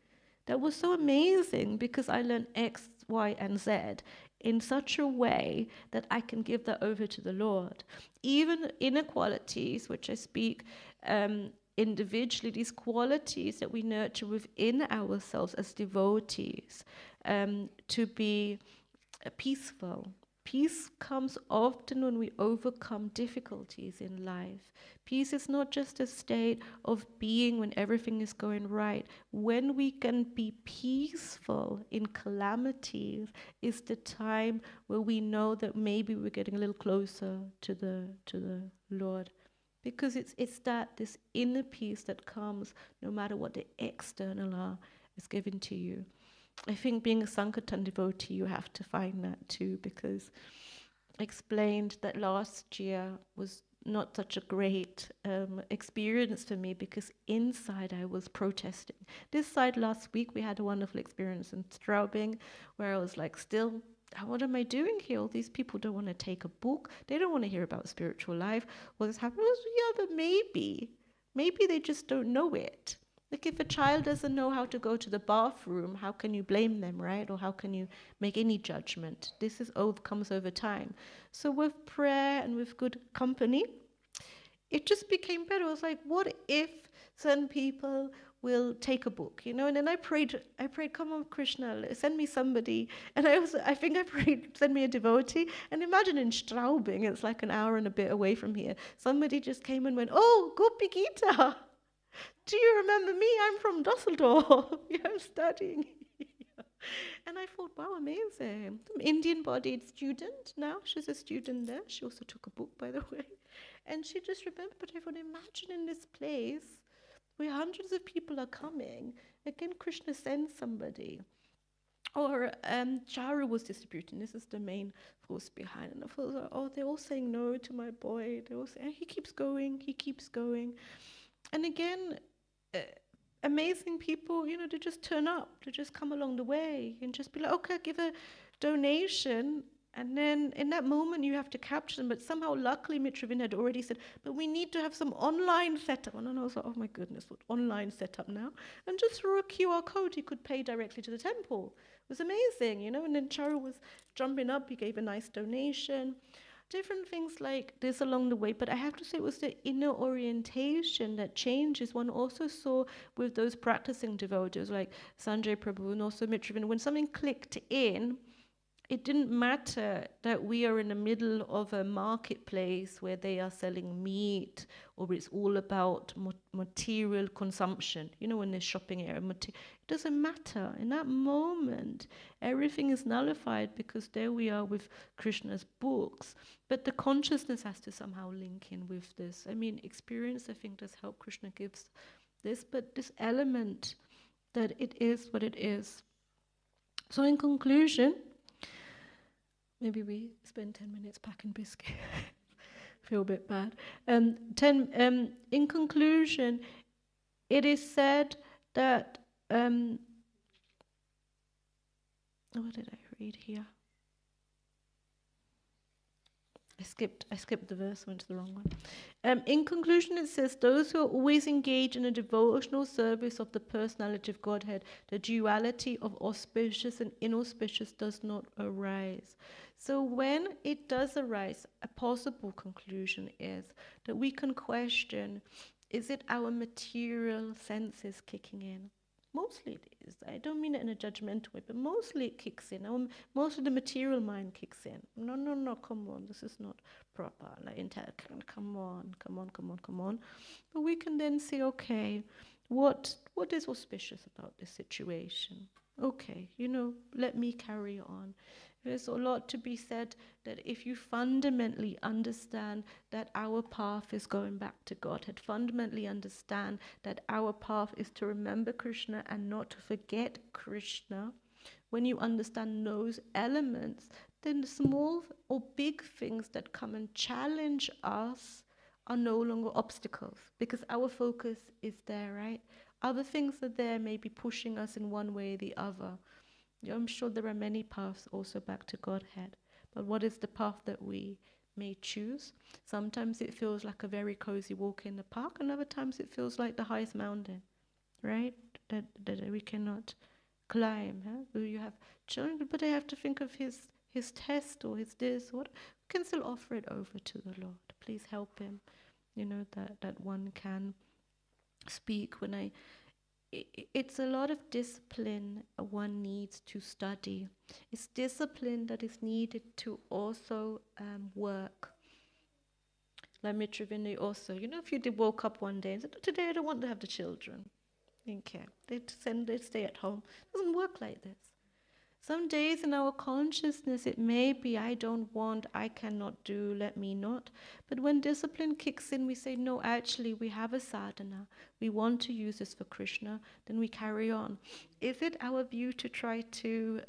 That was so amazing because I learned X, Y, and Z in such a way that I can give that over to the Lord. Even inequalities, which I speak individually, these qualities that we nurture within ourselves as devotees, to be peaceful. Peace comes often when we overcome difficulties in life. Peace is not just a state of being when everything is going right. When we can be peaceful in calamities is the time where we know that maybe we're getting a little closer to the Lord. Because it's this inner peace that comes no matter what the external is given to you. I think being a Sankirtan devotee, you have to find that too, because I explained that last year was not such a great experience for me because inside I was protesting. This side last week we had a wonderful experience in Straubing where I was like, still, what am I doing here? All these people don't want to take a book. They don't want to hear about spiritual life. What has happened was, yeah, but maybe they just don't know it. Like if a child doesn't know how to go to the bathroom, how can you blame them, right? Or how can you make any judgment? This comes over time. So with prayer and with good company, it just became better. I was like, what if certain people will take a book, And then I prayed, come on, Krishna, send me somebody. And I think I prayed, send me a devotee. And imagine in Straubing, it's like an hour and a bit away from here. Somebody just came and went, oh, Gopi Gita. Do you remember me? I'm from Dusseldorf. I'm studying here. And I thought, wow, amazing. Some Indian-bodied student now. She's a student there. She also took a book, by the way. And she just remembered, but I thought, imagine in this place where hundreds of people are coming. Again, Krishna sends somebody. Or Charu was distributing. This is the main force behind. And I felt like, oh, they're all saying no to my boy. They're all saying, he keeps going, he keeps going. And again, amazing people, you know, they just turn up, they just come along the way and just be like, okay, give a donation. And then in that moment, you have to capture them. But somehow, luckily, Mitravin had already said, but we need to have some online setup. And I was like, oh my goodness, what online setup now? And just through a QR code, he could pay directly to the temple. It was amazing, you know. And then Charu was jumping up. He gave a nice donation. Different things like this along the way. But I have to say, it was the inner orientation that changes. One also saw with those practicing devotees like Sanjay Prabhu and also Mitravin, when something clicked in, it didn't matter that we are in the middle of a marketplace where they are selling meat, or it's all about material consumption. You know, when they're shopping area, it doesn't matter. In that moment, everything is nullified because there we are with Krishna's books. But the consciousness has to somehow link in with this. I mean, experience, I think, does help. Krishna gives this, but this element that it is what it is. So in conclusion, maybe we spend 10 minutes packing biscuit. Feel a bit bad. In conclusion, it is said that what did I read here? I skipped the verse, went to the wrong one. In conclusion, it says, those who are always engaged in a devotional service of the personality of Godhead, the duality of auspicious and inauspicious does not arise. So when it does arise, a possible conclusion is that we can question, is it our material senses kicking in? Mostly it is. I don't mean it in a judgmental way, but mostly it kicks in. Mostly the material mind kicks in. No, come on, this is not proper. Like, come on. But we can then say, okay, what is auspicious about this situation? Okay, you know, let me carry on. There's a lot to be said that if you fundamentally understand that our path is going back to Godhead, fundamentally understand that our path is to remember Krishna and not to forget Krishna, when you understand those elements, then the small or big things that come and challenge us are no longer obstacles, because our focus is there, right? Other things are there, maybe pushing us in one way or the other. I'm sure there are many paths also back to Godhead. But what is the path that we may choose? Sometimes it feels like a very cozy walk in the park, and other times it feels like the highest mountain, right? That we cannot climb. Huh? You have children, but I have to think of his test or his this. What we can still offer it over to the Lord. Please help him. You know that one can speak when it's a lot of discipline one needs to study. It's discipline that is needed to also work. Like Mitravini also, you know, if you woke up one day and said, today I don't want to have the children. Okay, they'd stay at home. It doesn't work like this. Some days in our consciousness, it may be, I don't want, I cannot do, let me not. But when discipline kicks in, we say, no, actually, we have a sadhana. We want to use this for Krishna. Then we carry on. Is it our view to try to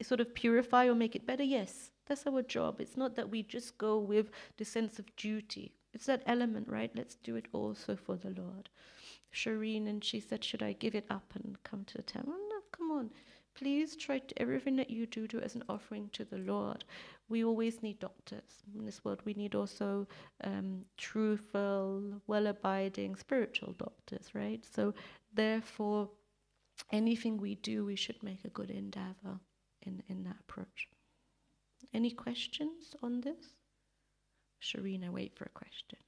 sort of purify or make it better? Yes, that's our job. It's not that we just go with the sense of duty. It's that element, right? Let's do it also for the Lord. Shireen, and she said, should I give it up and come to the temple? No, come on. Please try to, everything that you do as an offering to the Lord. We always need doctors. In this world, we need also truthful, well-abiding spiritual doctors, right? So therefore, anything we do, we should make a good endeavor in that approach. Any questions on this? Sharina, wait for a question.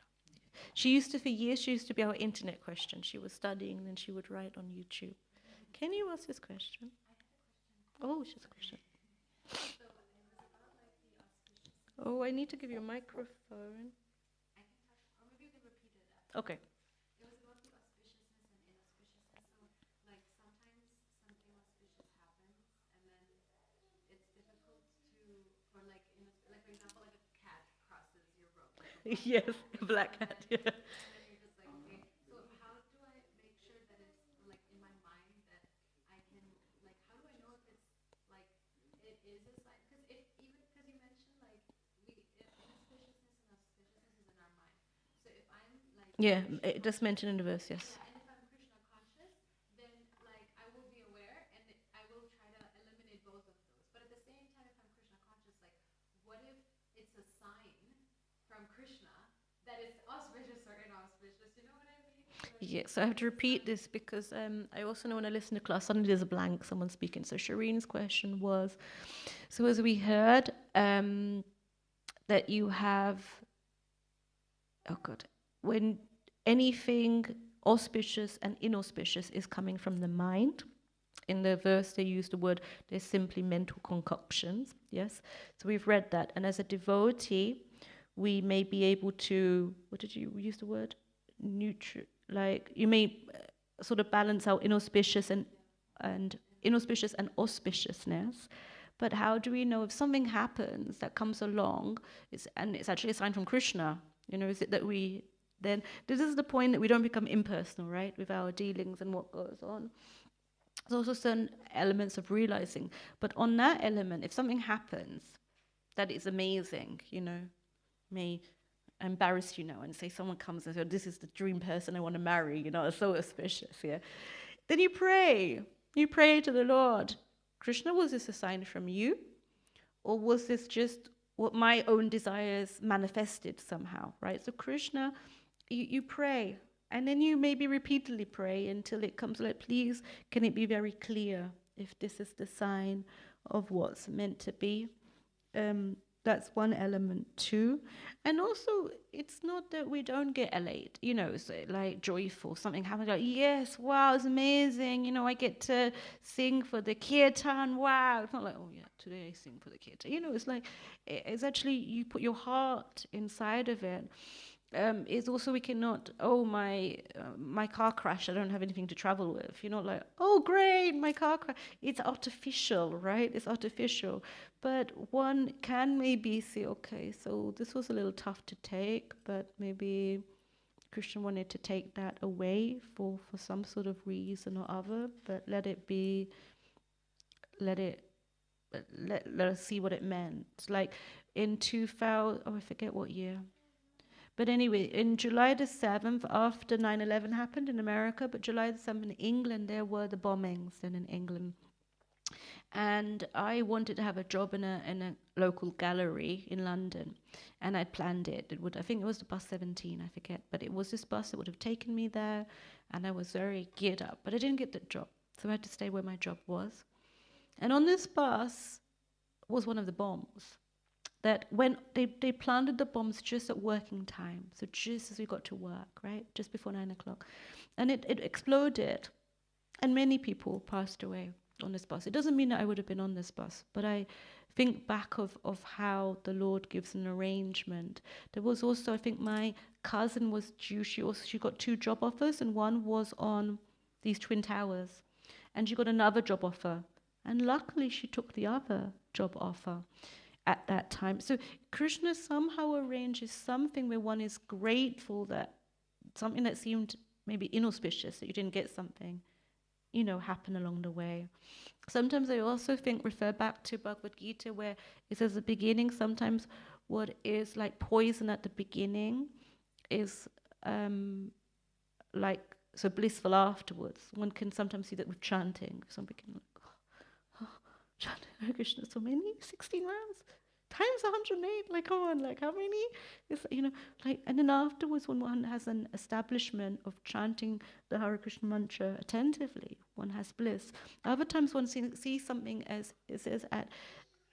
For years, she used to be our internet question. She was studying, and then she would write on YouTube. Can you ask this question? Oh, she has a question. Oh, I need to give you a microphone. Okay. It was about the auspiciousness and inauspiciousness. So, like, sometimes something auspicious happens, and then it's difficult to, for like, for example, like a cat crosses your road. Like Yes, black cat, yeah. And then you're just like, okay, so how do I make sure that it's, like, in my mind that I can, like, how do I know Yeah, it just mentioned in the verse, yes. Yeah, and if I'm Krishna conscious, then like I will be aware and I will try to eliminate both of those. But at the same time, if I'm Krishna conscious, like what if it's a sign from Krishna that it's auspicious or inauspicious? You know what I mean? Like, Yeah, so I have to repeat this because I also know when I listen to class, suddenly there's a blank, someone's speaking. So Shireen's question was, so as we heard, that you have, oh God, when anything auspicious and inauspicious is coming from the mind. In the verse, they use the word, they're simply mental concoctions. Yes? So we've read that. And as a devotee, we may be able to, what did you use the word? Like, you may sort of balance out inauspicious and inauspicious and auspiciousness. But how do we know if something happens that comes along, and it's actually a sign from Krishna? You know, is it that we then, this is the point that we don't become impersonal, right, with our dealings and what goes on. There's also certain elements of realizing. But on that element, if something happens that is amazing, you know, may embarrass you now and say someone comes and says, this is the dream person I want to marry, you know, it's so auspicious, yeah. Then you pray. You pray to the Lord. Krishna, was this a sign from you? Or was this just what my own desires manifested somehow, right? So Krishna, you pray. And then you maybe repeatedly pray until it comes like, please, can it be very clear if this is the sign of what's meant to be? That's one element too. And also, it's not that we don't get elate, you know, so like joyful, something happens, like, yes, wow, it's amazing, you know, I get to sing for the kirtan, wow. It's not like, oh yeah, today I sing for the kirtan. You know, it's like, it's actually, you put your heart inside of it. It's also we cannot, oh, my car crashed, I don't have anything to travel with. You're not like, oh, great, my car crashed. It's artificial, right? It's artificial. But one can maybe say, okay, so this was a little tough to take, but maybe Krishna wanted to take that away for some sort of reason or other, but let us see what it meant. Like in 2000, oh, I forget what year. But anyway, in July the 7th, after 9/11 happened in America, but July the 7th in England, there were the bombings then in England. And I wanted to have a job in a local gallery in London. And I'd planned it. I think it was the bus 17, I forget. But it was this bus that would have taken me there. And I was very geared up. But I didn't get the job. So I had to stay where my job was. And on this bus was one of the bombs. That when they planted the bombs just at working time, so just as we got to work, right, just before 9 o'clock, and it exploded, and many people passed away on this bus. It doesn't mean that I would have been on this bus, but I think back of how the Lord gives an arrangement. There was also, I think my cousin was due, she got 2 job offers, and one was on these Twin Towers, and she got another job offer, and luckily she took the other job offer at that time. So Krishna somehow arranges something where one is grateful that something that seemed maybe inauspicious, that you didn't get something, you know, happen along the way. Sometimes I also think, refer back to Bhagavad Gita, where it says the beginning, sometimes what is like poison at the beginning is like so blissful afterwards. One can sometimes see that with chanting. Some people chanting Hare Krishna, so many? 16 rounds? Times 108? Like, come on, like, how many? It's, you know, like, and then afterwards, when one has an establishment of chanting the Hare Krishna mantra attentively, one has bliss. Other times, one sees something as, it says, at,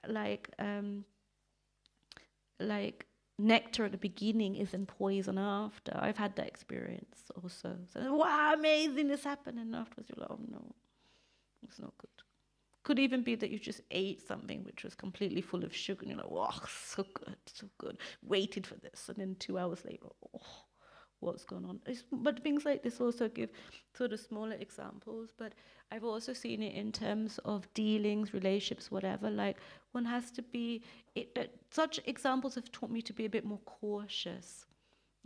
like nectar at the beginning is in poison after. I've had that experience also. So, wow, amazing, this happened, and afterwards you're like, oh no, it's not good. Could even be that you just ate something which was completely full of sugar, and you're like, wow, so good, waited for this, and then 2 hours later, oh, what's going on? But things like this also give sort of smaller examples, but I've also seen it in terms of dealings, relationships, whatever. Like, one has to be, such examples have taught me to be a bit more cautious.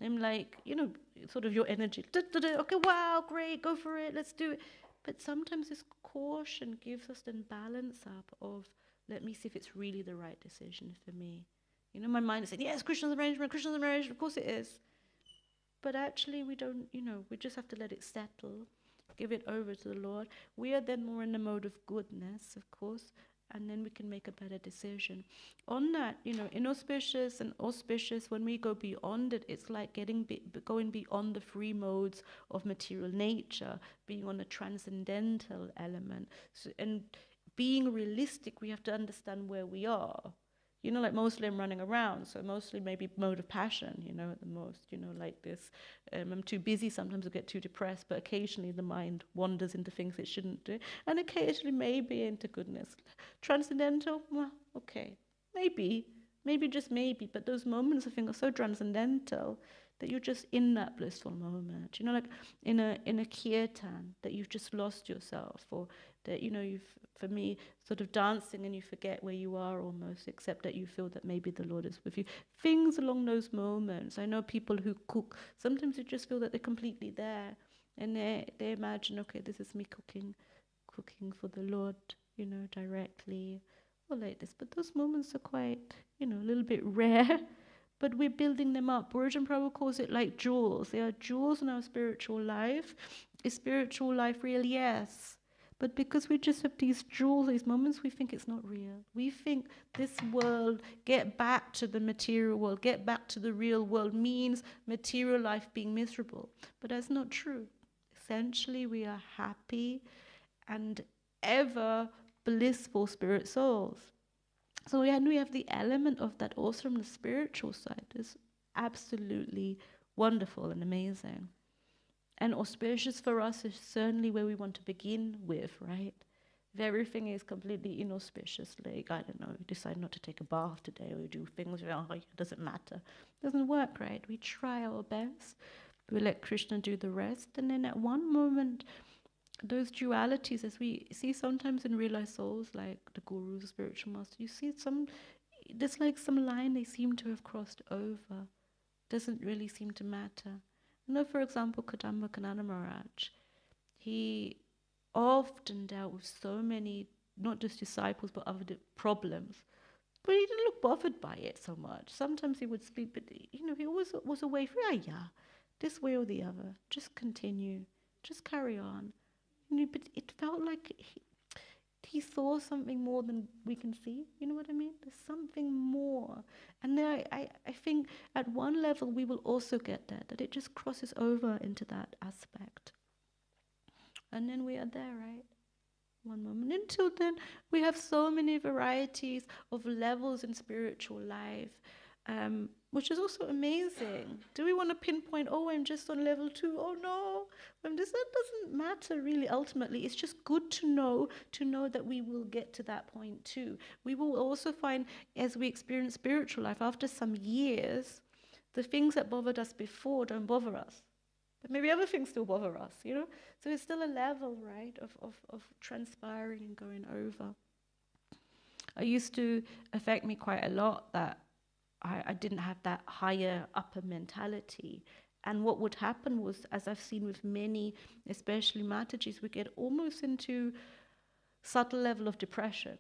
I'm like, you know, sort of your energy, okay, wow, great, go for it, let's do it. But sometimes this caution gives us the balance up of, let me see if it's really the right decision for me. You know, my mind is saying, yes, Krishna's arrangement, of course it is. but actually we don't, we just have to let it settle, give it over to the Lord. We are then more in the mode of goodness, of course, and then we can make a better decision. On that, inauspicious and auspicious, when we go beyond it, it's like going beyond the free modes of material nature, being on a transcendental element. So, and being realistic, we have to understand where we are. Like mostly I'm running around, so mostly maybe mode of passion, at the most, like this. I'm too busy, sometimes I get too depressed, but occasionally the mind wanders into things it shouldn't do, and occasionally maybe into goodness. Transcendental, well, okay, maybe just maybe, but those moments I think are so transcendental that you're just in that blissful moment, like in a kirtan, that you've just lost yourself, or that, for me, sort of dancing and you forget where you are almost, except that you feel that maybe the Lord is with you. Things along those moments. I know people who cook, sometimes you just feel that they're completely there, and they imagine, okay, this is me cooking for the Lord, directly, or like this. But those moments are quite, a little bit rare, but we're building them up. Burjan Prabhu calls it like jewels. They are jewels in our spiritual life. Is spiritual life real? Yes. But because we just have these jewels, these moments, we think it's not real. We think this world, get back to the material world, get back to the real world, means material life being miserable. But that's not true. Essentially, we are happy and ever blissful spirit souls. So we have the element of that also from the spiritual side. It's absolutely wonderful and amazing. And auspicious for us is certainly where we want to begin with, right? If everything is completely inauspicious, like, I don't know, we decide not to take a bath today, or we do things, it doesn't matter. It doesn't work, right? We try our best, we let Krishna do the rest, and then at one moment, those dualities, as we see sometimes in realized souls, like the guru, the spiritual master, you see there's like some line they seem to have crossed over. Doesn't really seem to matter. For example, Kadamba Kanana Maharaj, he often dealt with so many, not just disciples, but other problems. But he didn't look bothered by it so much. Sometimes he would speak, but he always was away from, this way or the other. Just continue, just carry on. But it felt like he saw something more than we can see. You know what I mean? There's something more. And then I think at one level we will also get that it just crosses over into that aspect. And then we are there, right? One moment. Until then, we have so many varieties of levels in spiritual life, which is also amazing. Do we want to pinpoint, I'm just on level 2, no, that doesn't matter really ultimately. It's just good to know that we will get to that point too. We will also find, as we experience spiritual life, after some years, the things that bothered us before don't bother us. But maybe other things still bother us, So it's still a level, right, of transpiring and going over. It used to affect me quite a lot that I didn't have that higher upper mentality. And what would happen was, as I've seen with many, especially Matajis, we get almost into subtle level of depression.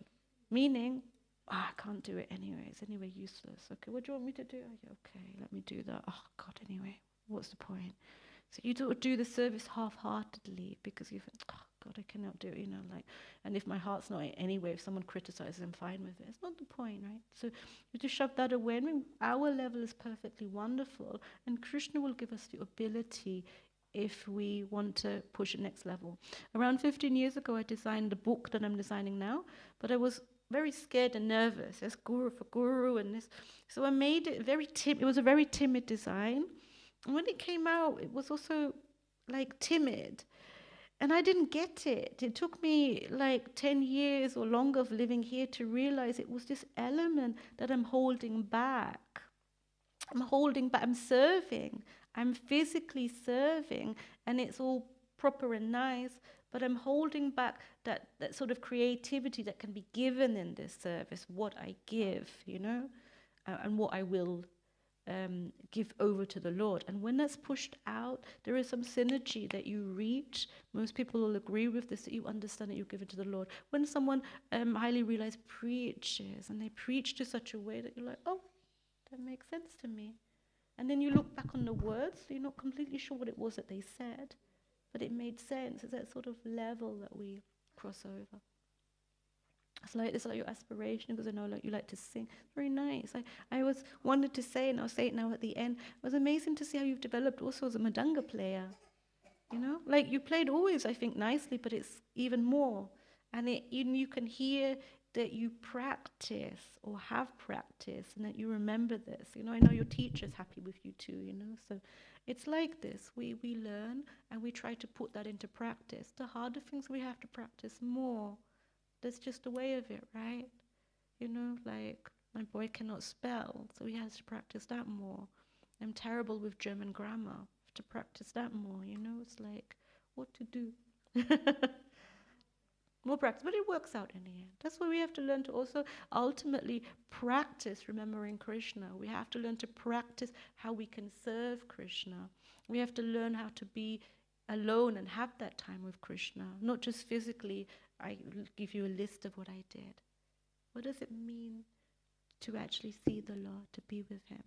Meaning, I can't do it anyway. It's anyway useless. Okay, what do you want me to do? Okay, let me do that. Oh, God, anyway, what's the point? So you do the service half-heartedly because you think, oh, God, I cannot do it, and if my heart's not anyway, if someone criticizes, I'm fine with it. It's not the point, right? So you just shove that away. Our level is perfectly wonderful, and Krishna will give us the ability if we want to push it next level. Around 15 years ago, I designed the book that I'm designing now, but I was very scared and nervous. There's guru for guru and this. So I made it it was a very timid design. And when it came out, it was also like timid. And I didn't get it. It took me like 10 years or longer of living here to realize it was this element that I'm holding back. I'm serving. I'm physically serving, and it's all proper and nice, but I'm holding back that sort of creativity that can be given in this service, what I give, and what I will give over to the Lord. And when that's pushed out, there is some synergy that you reach. Most people will agree with this, that you understand that you give it to the Lord. When someone highly realized preaches, and they preach to such a way that you're like, oh, that makes sense to me. And then you look back on the words, so you're not completely sure what it was that they said, but it made sense. It's that sort of level that we cross over. It's like your aspiration, because I know like you like to sing. Very nice. I was wanted to say, and I'll say it now at the end, it was amazing to see how you've developed also as a madanga player. You know, like you played always, I think, nicely, but it's even more. And you can hear that you practice or have practiced and that you remember this. You know, I know your teacher's happy with you too, you know. So it's like this. We learn and we try to put that into practice. The harder things we have to practice more. That's just the way of it, right? You know, like my boy cannot spell, so he has to practice that more. I'm terrible with German grammar. I have to practice that more, you know. It's like, what to do? More practice, but it works out in the end. That's why we have to learn to also ultimately practice remembering Krishna. We have to learn to practice how we can serve Krishna. We have to learn how to be alone and have that time with Krishna, not just physically. I give you a list of what I did. What does it mean to actually see the Lord, to be with Him?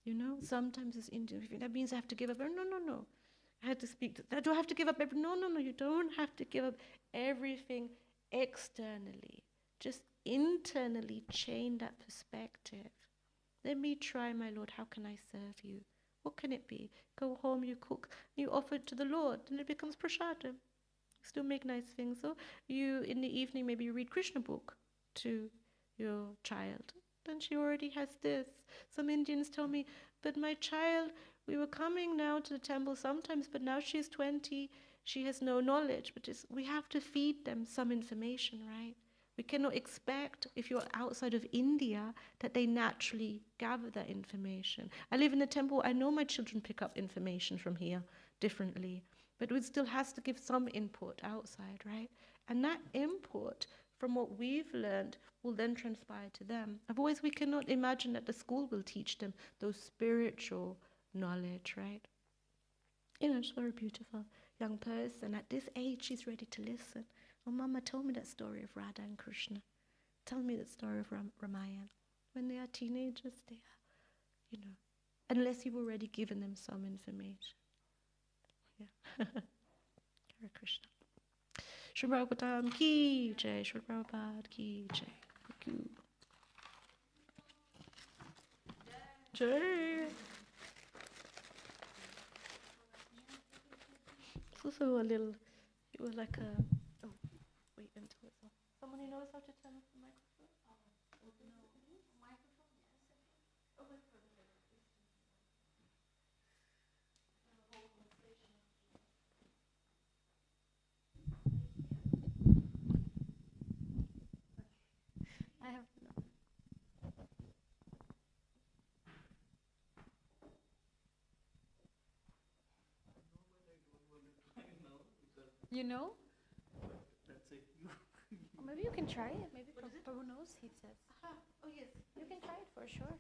You know, sometimes it's Indian. That means I have to give up. No. I had to speak to, do I have to give up everything? No, you don't have to give up everything externally. Just internally change that perspective. Let me try, my Lord, how can I serve you? What can it be? Go home, you cook, you offer it to the Lord, and it becomes prasadam. Still make nice things. So you, in the evening, maybe you read Krishna book to your child. Then she already has this. Some Indians tell me, but my child, we were coming now to the temple sometimes, but now she's 20, she has no knowledge. But we have to feed them some information, right? We cannot expect, if you're outside of India, that they naturally gather that information. I live in the temple, I know my children pick up information from here differently, but we still has to give some input outside, right? And that input from what we've learned will then transpire to them. Otherwise, we cannot imagine that the school will teach them those spiritual knowledge, right? You know, she's a very beautiful young person. At this age, she's ready to listen. Oh, Mama told me that story of Radha and Krishna. Tell me that story of Ramayana. When they are teenagers, they are, you know, unless you've already given them some information. Yeah. Hare Krishna. Srimad Bhagavatam ki jai, Srimad Prabhupada ki jai. Thank you. Jai. It's also a little, it was like a, oh, wait until it's off. Someone who knows how to turn off the microphone? Oh, no. Microphone, yes. Oh, microphone. I have no. You know? Let's say Or maybe you can try it. Maybe Prabhu knows, he says. Oh, yes. You can try it for sure.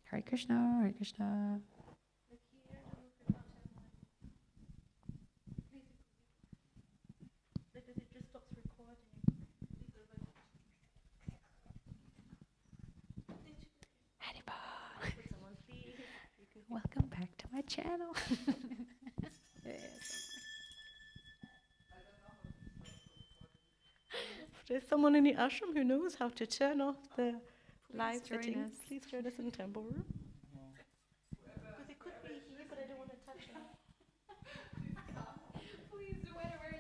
Hare Krishna, Hare Krishna. Because it just stops recording. Haribo. Someone, please. Welcome back to my channel. Yes. There's someone in the ashram who knows how to turn off the live join settings. us. Please join us in the temple room. Because it could be here, but I don't want to touch it. Please do whatever